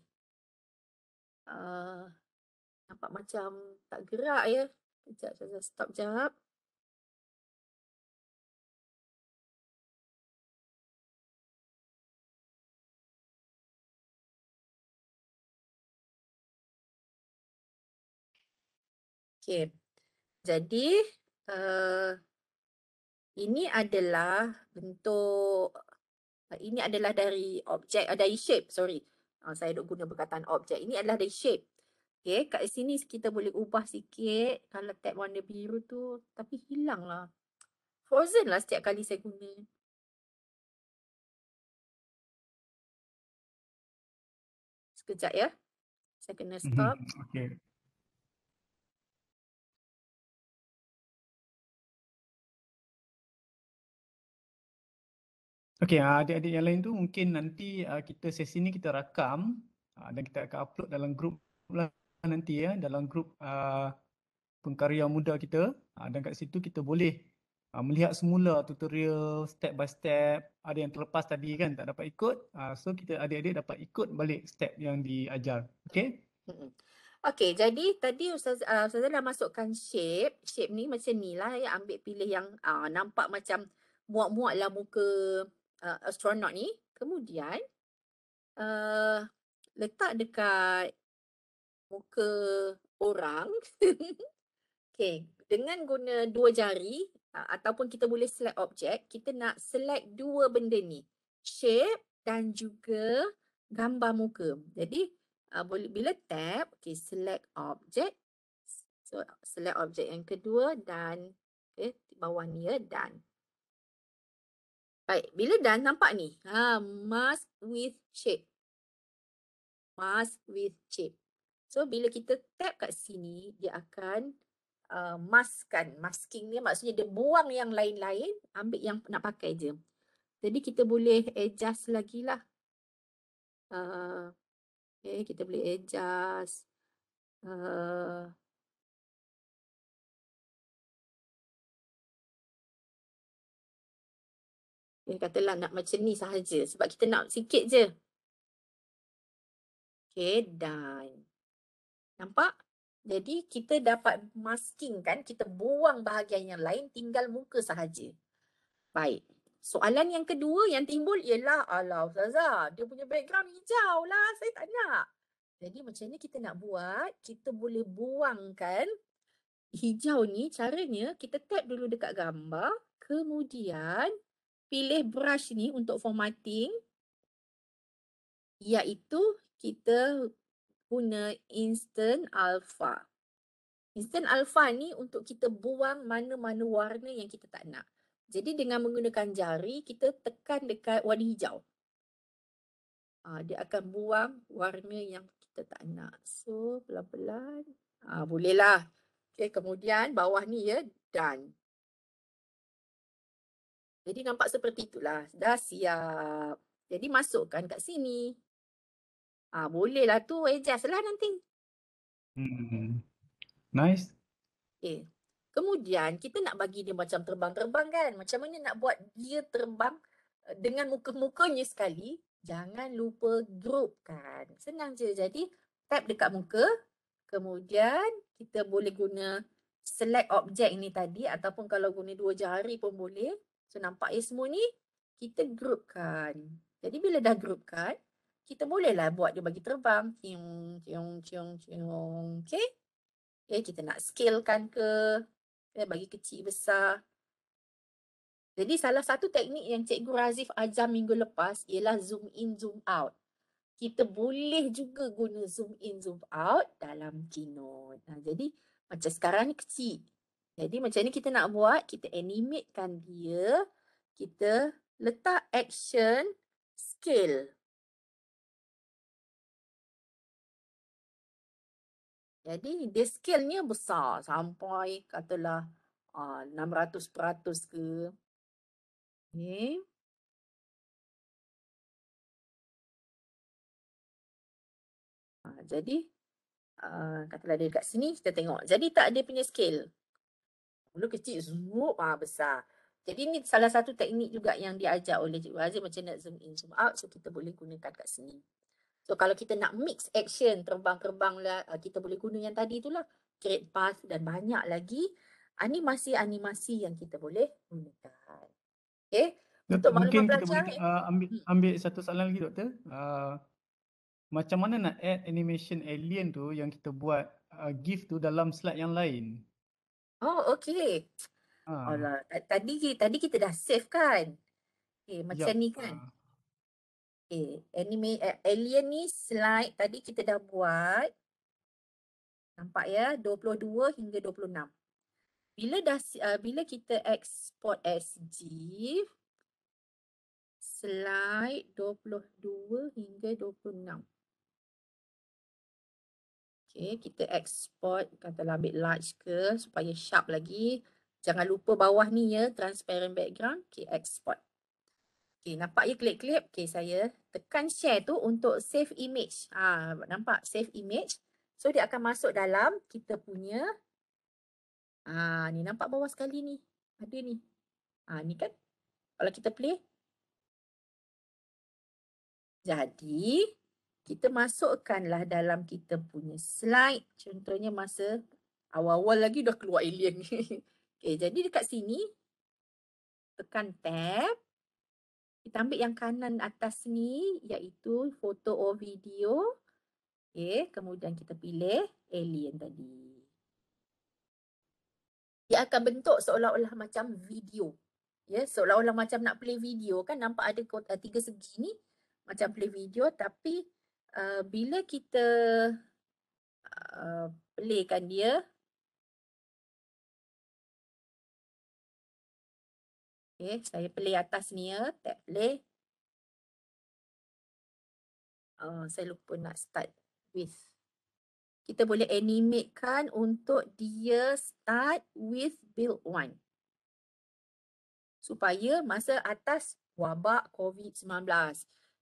[SPEAKER 1] Nampak macam tak gerak ya. Sekejap, Ustazah stop jap. Okay. Jadi, ini adalah bentuk, ini adalah dari objek, dari shape, sorry. Saya duk guna perkataan objek. Ini adalah dari shape. Okay, kat sini kita boleh ubah sikit. Kalau tab warna biru tu, tapi hilang lah. frozen lah setiap kali saya guna. Sekejap ya. Saya kena stop.
[SPEAKER 4] Okay. Okay, adik-adik yang lain tu mungkin nanti kita sesi ni kita rakam dan kita akan upload dalam grup lah nanti ya, dalam grup pengkarya muda kita, dan kat situ kita boleh melihat semula tutorial step by step. Ada yang terlepas tadi kan tak dapat ikut, so kita adik-adik dapat ikut balik step yang diajar. Okay?
[SPEAKER 1] Okay, jadi tadi Ustazah dah masukkan shape. Shape ni macam ni lah ya. Ambil pilih yang nampak macam muat-muat lah muka astronot ni. Kemudian letak dekat muka orang. Okay, dengan guna 2 jari ataupun kita boleh select objek, kita nak select 2 benda ni. Shape dan juga gambar muka. Jadi boleh bila tap, okay, select objek. So select objek yang kedua dan okay, di bawah ni ya, dan. Baik, bila dan nampak ni, mask with shape. Mask with shape. So bila kita tap kat sini, dia akan maskkan. Masking ni maksudnya dia buang yang lain-lain, ambil yang nak pakai je. Jadi kita boleh adjust lagi lah. Okay, kita boleh adjust. Katalah nak macam ni sahaja sebab kita nak sikit je. Okay, dan nampak? Jadi kita dapat masking kan, kita buang bahagian yang lain, tinggal muka sahaja. Baik. Soalan yang kedua yang timbul ialah, alah Ustazah, dia punya background hijau lah, saya tak nak. Jadi macam ni kita nak buat, kita boleh buangkan hijau ni. Caranya kita tap dulu dekat gambar, kemudian pilih brush ni untuk formatting, iaitu kita guna Instant Alpha. Instant Alpha ni untuk kita buang mana-mana warna yang kita tak nak. Jadi dengan menggunakan jari, kita tekan dekat warna hijau. Dia akan buang warna yang kita tak nak. So, pelan-pelan. Bolehlah. Okay, kemudian bawah ni ya, done. Jadi nampak seperti itulah. Dah siap. Jadi masukkan kat sini. Bolehlah tu, adjust lah nanti.
[SPEAKER 4] Nice.
[SPEAKER 1] Okay. Kemudian kita nak bagi dia macam terbang-terbang kan. Macam mana nak buat dia terbang dengan muka-mukanya sekali. Jangan lupa grupkan. Senang je. Jadi tap dekat muka. Kemudian kita boleh guna select objek ni tadi. Ataupun kalau guna 2 jari pun boleh. So nampak ya semua ni. Kita grupkan. Jadi bila dah grupkan, kita bolehlah buat dia bagi terbang. Cium, cium, cium, cium. Okay. Okay, kita nak scalekan ke. Bagi kecil besar. Jadi salah satu teknik yang Cikgu Razif ajar minggu lepas ialah zoom in, zoom out. Kita boleh juga guna zoom in, zoom out dalam Keynote. Jadi macam sekarang ni kecil. Jadi macam ni kita nak buat, kita animatekan dia. Kita letak action scale. Jadi dia scale-nya besar sampai katalah 600% ke. Okay. Jadi katalah dia dekat sini, kita tengok. Jadi tak ada punya scale. Mula kecil, zoom, besar. Jadi ni salah satu teknik juga yang diajar oleh Cikgu Razif macam nak zoom in, zoom out. So kita boleh gunakan kat sini. So kalau kita nak mix action, terbang-terbang lah, kita boleh guna yang tadi itulah. Create path dan banyak lagi animasi-animasi yang kita boleh gunakan. Okay. Untuk
[SPEAKER 4] mungkin
[SPEAKER 1] maklumat
[SPEAKER 4] kita
[SPEAKER 1] pelajar.
[SPEAKER 4] boleh ambil satu soalan lagi doktor. Macam mana nak add animation alien tu yang kita buat GIF tu dalam slide yang lain?
[SPEAKER 1] Oh, okey. Alah, tadi kita dah save kan? Okay, macam ni kan? Okay, alien ni slide tadi kita dah buat. Nampak ya, 22 hingga 26. bila kita export as GIF, slide 22 hingga 26. Okay, kita export, katalah ambil large ke supaya sharp lagi. Jangan lupa bawah ni ya, transparent background. Okay, export. Okay, nampak ya klip-klip? Okay, saya tekan share tu untuk save image. Nampak save image. So, dia akan masuk dalam kita punya. Ni nampak bawah sekali ni. Ada ni. Ni kan. Kalau kita play. Jadi, kita masukkanlah dalam kita punya slide. Contohnya masa awal-awal lagi dah keluar alien ni. Okay, jadi dekat sini, tekan tab. Kita ambil yang kanan atas ni, iaitu foto or video. Okay, kemudian kita pilih alien tadi. Dia akan bentuk seolah-olah macam video. Ya, seolah-olah macam nak play video kan, nampak ada 3 segi ni macam play video, tapi bila kita playkan dia, okay, saya play atas ni ya, tap play. Saya lupa nak start with. Kita boleh animatekan untuk dia start with build 1. Supaya masa atas wabak COVID-19,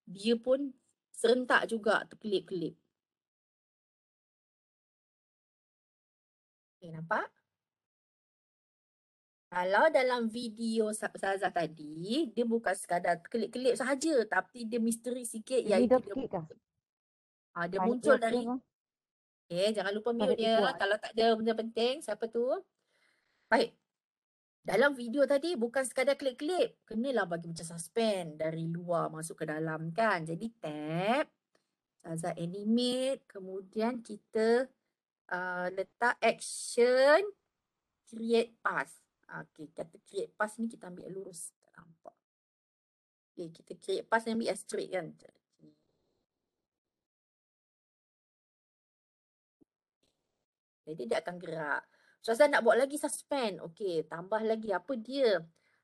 [SPEAKER 1] dia pun serentak juga terkelip-kelip. Okay, nampak? Kalau dalam video Ustazah tadi, dia bukan sekadar kelip-kelip sahaja, tapi dia misteri sikit, iaitu dia muncul dari. Okay, jangan lupa mute dia kalau tak ada benda penting. Siapa tu? Baik. Dalam video tadi bukan sekadar klip-klip. Kenalah bagi macam suspend dari luar masuk ke dalam kan. Jadi tab, Ustazah animate, kemudian kita letak action, create path. Okay, kata create path ni kita ambil lurus. Tak nampak. Okay, kita create path ni ambil straight kan. Jadi dia akan gerak. Ustazah nak buat lagi suspend. Okey, tambah lagi apa dia?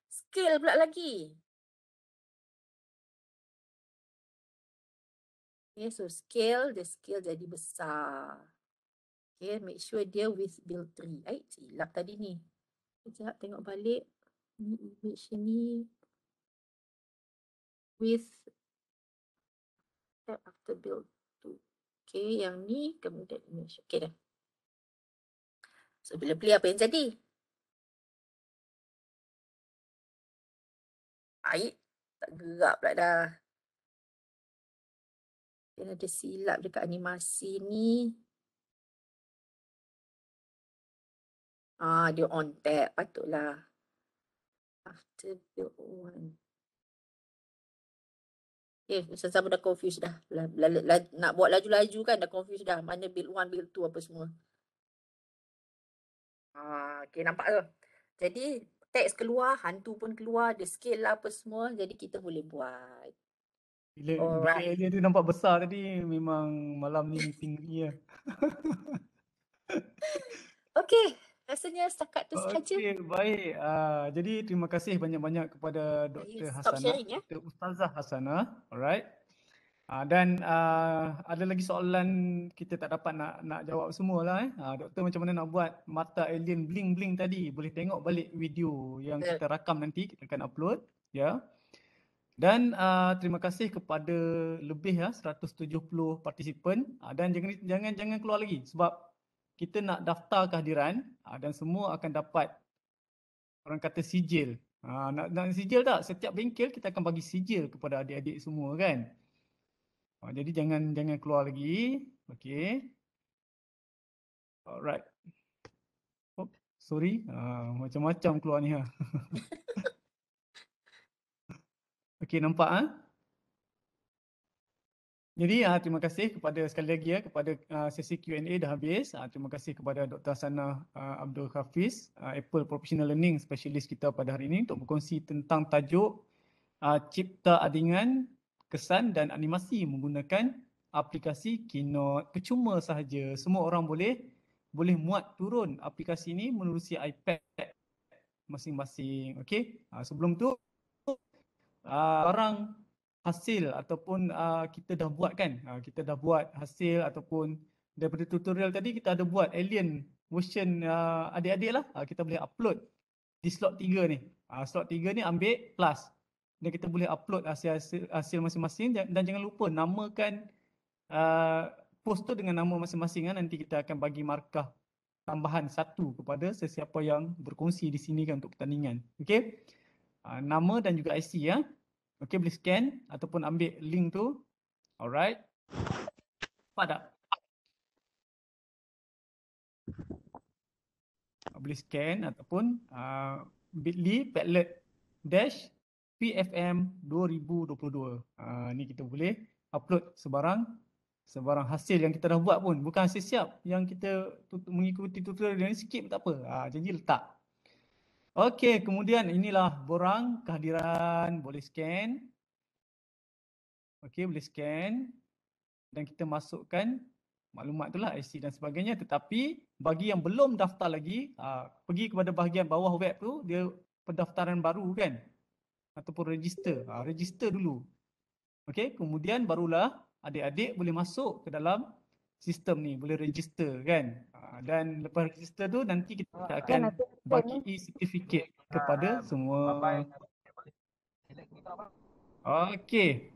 [SPEAKER 1] Scale pula lagi. Okay, so scale, the scale jadi besar. Okay, make sure dia with build 3. Silap tadi ni. Sekejap, tengok balik. Ni image ni. With tab after build 2. Okay, yang ni kemudian image. Okay dah. So, bila play apa yang jadi? Tak gerak pula dah. Dia ada silap dekat animasi ni. Dia on tab. Patutlah. After build 1. Okay, Ustazah dah confused dah. Nak buat laju-laju kan dah confused dah. Mana build 1, build 2 apa semua. Okay, nampak tu. Jadi teks keluar, hantu pun keluar, dia scale lah apa semua. Jadi kita boleh buat.
[SPEAKER 4] Bila alien tu nampak besar tadi, memang malam ni tinggi lah.
[SPEAKER 1] Okay, rasanya setakat tu sahaja.
[SPEAKER 4] Okay, baik. Jadi terima kasih banyak-banyak kepada Dr. Hasanah,
[SPEAKER 1] sharing, ya?
[SPEAKER 4] Dr. Ustazah Hasanah. Alright. Dan ada lagi soalan kita tak dapat nak jawab semualah. Doktor, macam mana nak buat mata alien bling-bling tadi? Boleh tengok balik video yang kita rakam nanti, kita akan upload. Ya. Dan terima kasih kepada lebih 170 partisipan. Dan jangan keluar lagi sebab kita nak daftar kehadiran dan semua akan dapat orang kata sijil. Nak sijil tak? Setiap bengkel kita akan bagi sijil kepada adik-adik semua kan. Jadi jangan keluar lagi. Okay. Alright. Oh, sorry. Macam-macam keluar ni. Okay, nampak Jadi terima kasih kepada sekali lagi kepada sesi Q&A dah habis. Terima kasih kepada Dr. Hasanah Abdul Hafiz, Apple Professional Learning Specialist kita pada hari ini untuk berkongsi tentang tajuk cipta adingan, kesan dan animasi menggunakan aplikasi Keynote. Percuma sahaja, semua orang boleh boleh muat turun aplikasi ini menerusi iPad masing-masing. Okey. Sebelum tu barang hasil ataupun kita dah buat kan. Kita dah buat hasil ataupun daripada tutorial tadi kita ada buat alien version adik-adik lah. Kita boleh upload di slot 3 ni. Slot 3 ni ambil plus. Dan kita boleh upload hasil masing-masing dan jangan lupa namakan post tu dengan nama masing-masing. Nanti kita akan bagi markah tambahan 1 kepada sesiapa yang berkongsi di sini kan untuk pertandingan. Okey. Nama dan juga IC ya. Okey, boleh scan ataupun ambil link tu. Alright. Nampak tak? Boleh scan ataupun bit.ly Padlet dash PFM 2022. Ni kita boleh upload sebarang hasil yang kita dah buat pun. Bukan hasil siap. Yang kita mengikuti tutorial ni skip tak apa. Jadi letak. Okey, kemudian inilah borang kehadiran. Boleh scan. Okey, boleh scan. Dan kita masukkan maklumat itulah IC dan sebagainya. Tetapi bagi yang belum daftar lagi, pergi kepada bahagian bawah web tu, dia pendaftaran baru kan, ataupun register. Register dulu. Okey, kemudian barulah adik-adik boleh masuk ke dalam sistem ni, boleh register kan. Dan lepas register tu nanti kita akan bagi e-certificate kepada semua. Okey.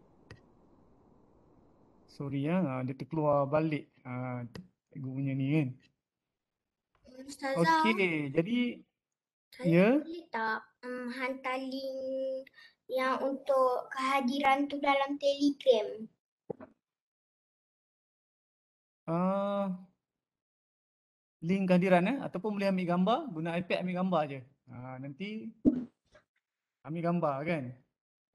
[SPEAKER 4] Sorry dia terkeluar balik cikgu punya ni kan.
[SPEAKER 5] Ustazah,
[SPEAKER 4] Okey, jadi
[SPEAKER 5] saya boleh tak hantar link yang untuk kehadiran tu dalam Telegram?
[SPEAKER 4] Link kehadiran ataupun boleh ambil gambar, guna iPad ambil gambar je. Nanti ambil gambar kan.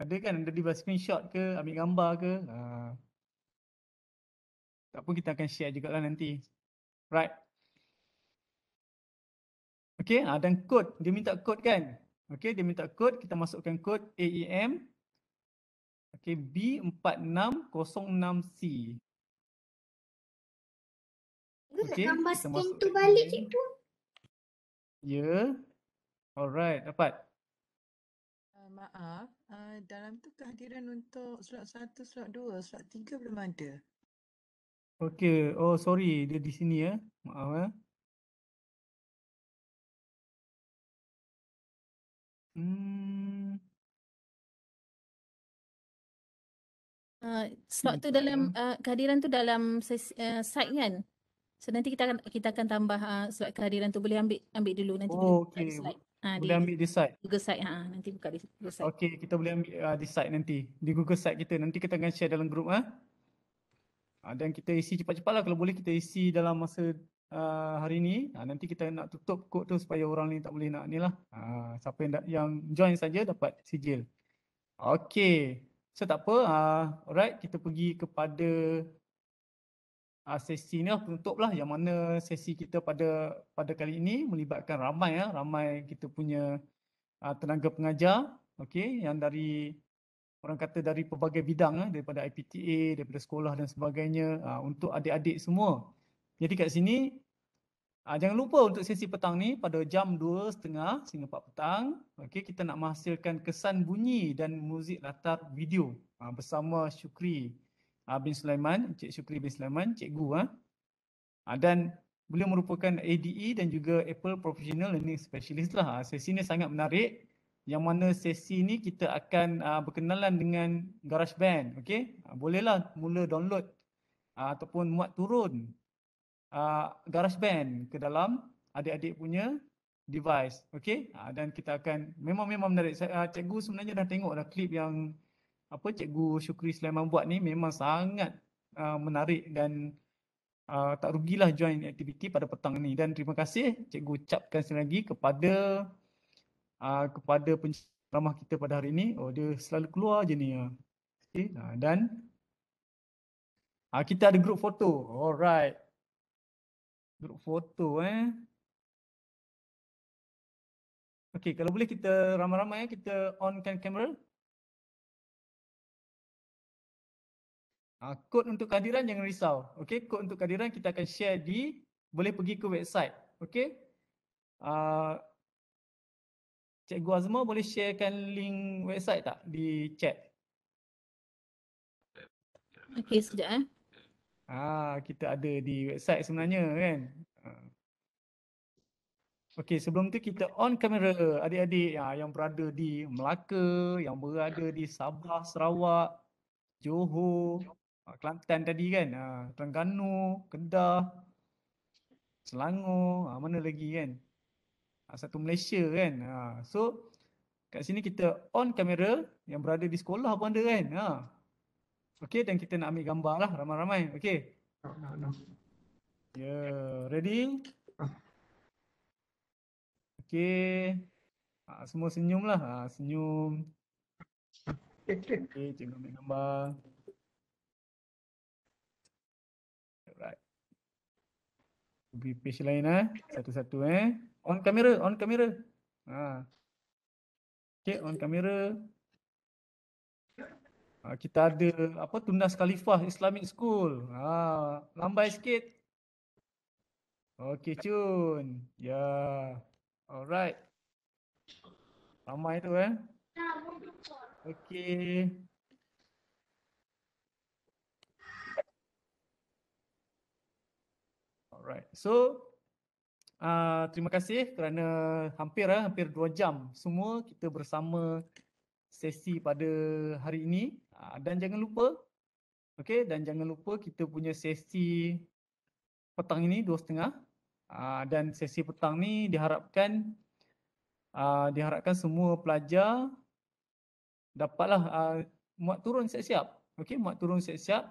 [SPEAKER 4] Ada kan, ada di screenshot ke, ambil gambar ke. Tak pun kita akan share juga lah nanti. Right. Okey, dan kod, dia minta kod kan. Okey, dia minta kod, kita masukkan kod AEM. Okey, B4606C.
[SPEAKER 5] Okey, nak gambar scan tu balik cikgu?
[SPEAKER 4] Ya. Alright, dapat.
[SPEAKER 6] Maaf, dalam tu kehadiran untuk slot 1, slot 2, slot 3 belum ada.
[SPEAKER 4] Okey, oh sorry, dia di sini ya. Maaf
[SPEAKER 7] slot tu dalam kehadiran tu dalam site kan. So nanti kita akan tambah slot kehadiran tu, boleh ambil dulu nanti boleh buka di slide.
[SPEAKER 4] Boleh ambil di site.
[SPEAKER 7] Google Site nanti buka di Google Site.
[SPEAKER 4] Okey, kita boleh ambil di site nanti. Di Google Site kita nanti kita akan share dalam grup dan kita isi cepat-cepatlah kalau boleh kita isi dalam masa hari ni. Nanti kita nak tutup kod tu supaya orang ni tak boleh nak ni lah. Siapa yang join saja dapat sijil. Okey. So tak apa. Alright, kita pergi kepada sesi ni penutup lah, yang mana sesi kita pada kali ini melibatkan ramai kita punya tenaga pengajar, okey, yang dari orang kata dari pelbagai bidang daripada IPTA, daripada sekolah dan sebagainya, untuk adik-adik semua. Jadi kat sini jangan lupa untuk sesi petang ni pada jam 2.30 sehingga 4 petang, okey, kita nak menghasilkan kesan bunyi dan muzik latar video bersama Syukri bin Sulaiman, Encik Syukri bin Sulaiman, cikgu dan beliau merupakan ADE dan juga Apple Professional Learning Specialist lah. Sesi ni sangat menarik, yang mana sesi ni kita akan berkenalan dengan GarageBand, okey. Bolehlah mula download ataupun muat turun GarageBand ke dalam adik-adik punya device, okey. Dan kita akan memang menarik. Cikgu sebenarnya dah tengok dah klip yang Cikgu Syukri Sulaiman buat ni, memang sangat menarik dan tak rugilah join aktiviti pada petang ni. Dan terima kasih cikgu ucapkan sekali lagi kepada penceramah kita pada hari ini. Dia selalu keluar je ni. Okay. Dan kita ada grup foto. Alright. Grup foto Okay, kalau boleh kita ramai-ramai kita onkan kamera. Kod untuk kehadiran jangan risau. Okey, kod untuk kehadiran kita akan share di boleh pergi ke website. Okey. Cikgu Azma boleh sharekan link website tak di chat?
[SPEAKER 7] Okey, sekejap
[SPEAKER 4] Kita ada di website sebenarnya kan. Okey, sebelum tu kita on kamera adik-adik yang berada di Melaka, yang berada di Sabah, Sarawak, Johor, Kelantan tadi kan, Terengganu, Kedah, Selangor, mana lagi kan? Satu Malaysia kan. So kat sini kita on kamera, yang berada di sekolah pun ada kan. Okey, dan kita nak ambil gambar lah ramai-ramai. Okey. Ready? Okey. Semua senyum lah. Senyum. Okey, cikgu ambil gambar. Alright. Pergi page lain satu-satu On kamera, on kamera. Okey, on kamera. Kita ada Tunas Khalifah Islamic School. Lambai sikit. Okey, cun. Alright. Ramai tu Okey. Alright. So terima kasih kerana hampir 2 jam semua kita bersama sesi pada hari ini. Dan jangan lupa kita punya sesi petang ini 2.30. Dan sesi petang ni diharapkan semua pelajar dapatlah muat turun siap-siap. Okey, muat turun siap-siap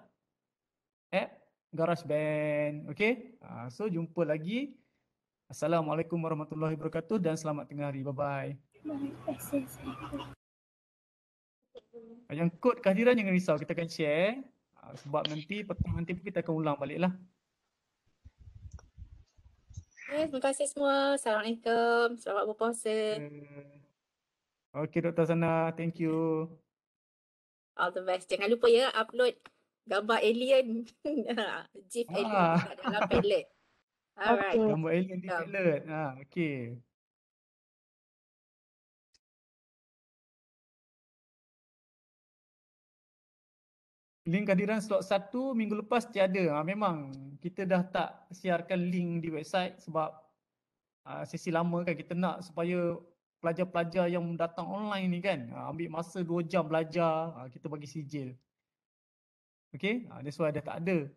[SPEAKER 4] app GarageBand. Okey. So jumpa lagi. Assalamualaikum warahmatullahi wabarakatuh dan selamat tengah hari. Bye-bye. Yang kod kehadiran jangan risau, kita akan share. Sebab nanti petang nanti kita akan ulang balik lah.
[SPEAKER 1] Terima kasih semua. Assalamualaikum. Selamat berpuasa.
[SPEAKER 4] Okey Dr. Sana, thank you.
[SPEAKER 1] All the best. Jangan lupa upload gambar alien. GIF alien kat dalam Padlet. Alright.
[SPEAKER 4] Gambar alien di Padlet. Okey. Link kehadiran slot 1 minggu lepas tiada. Memang kita dah tak siarkan link di website sebab sesi lama kan kita nak supaya pelajar-pelajar yang datang online ni kan ambil masa 2 jam belajar, kita bagi sijil. Okay, that's why dah tak ada.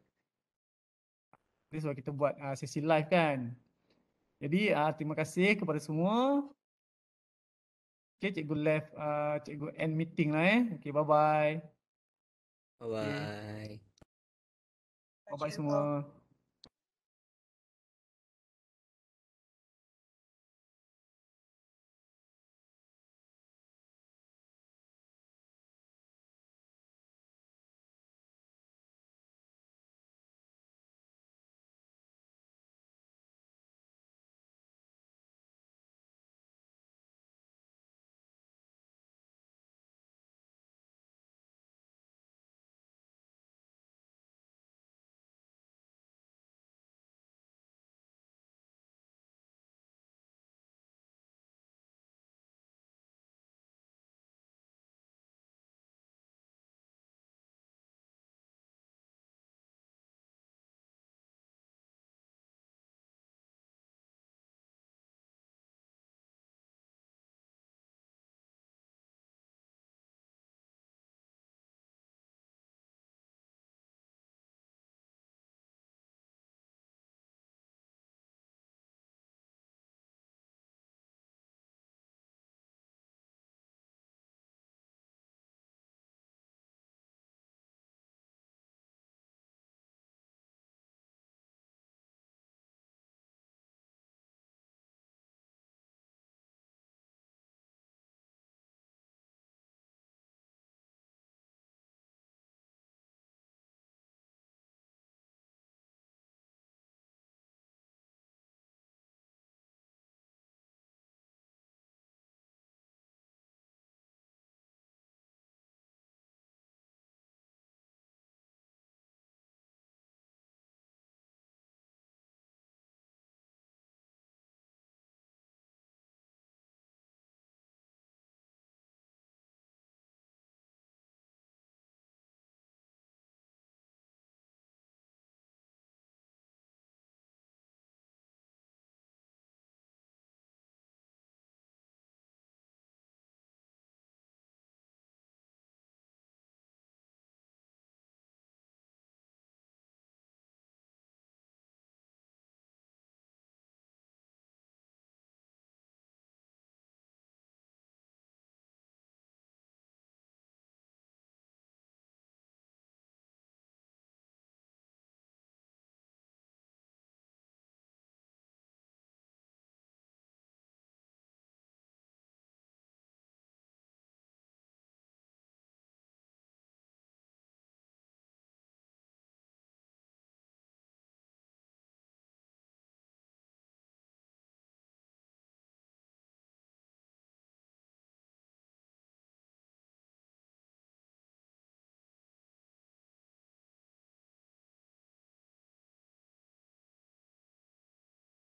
[SPEAKER 4] That's why kita buat sesi live kan. Jadi terima kasih kepada semua. Okay, cikgu end meeting lah Okay, bye-bye.
[SPEAKER 8] Bye-bye.
[SPEAKER 4] Bye-bye semua.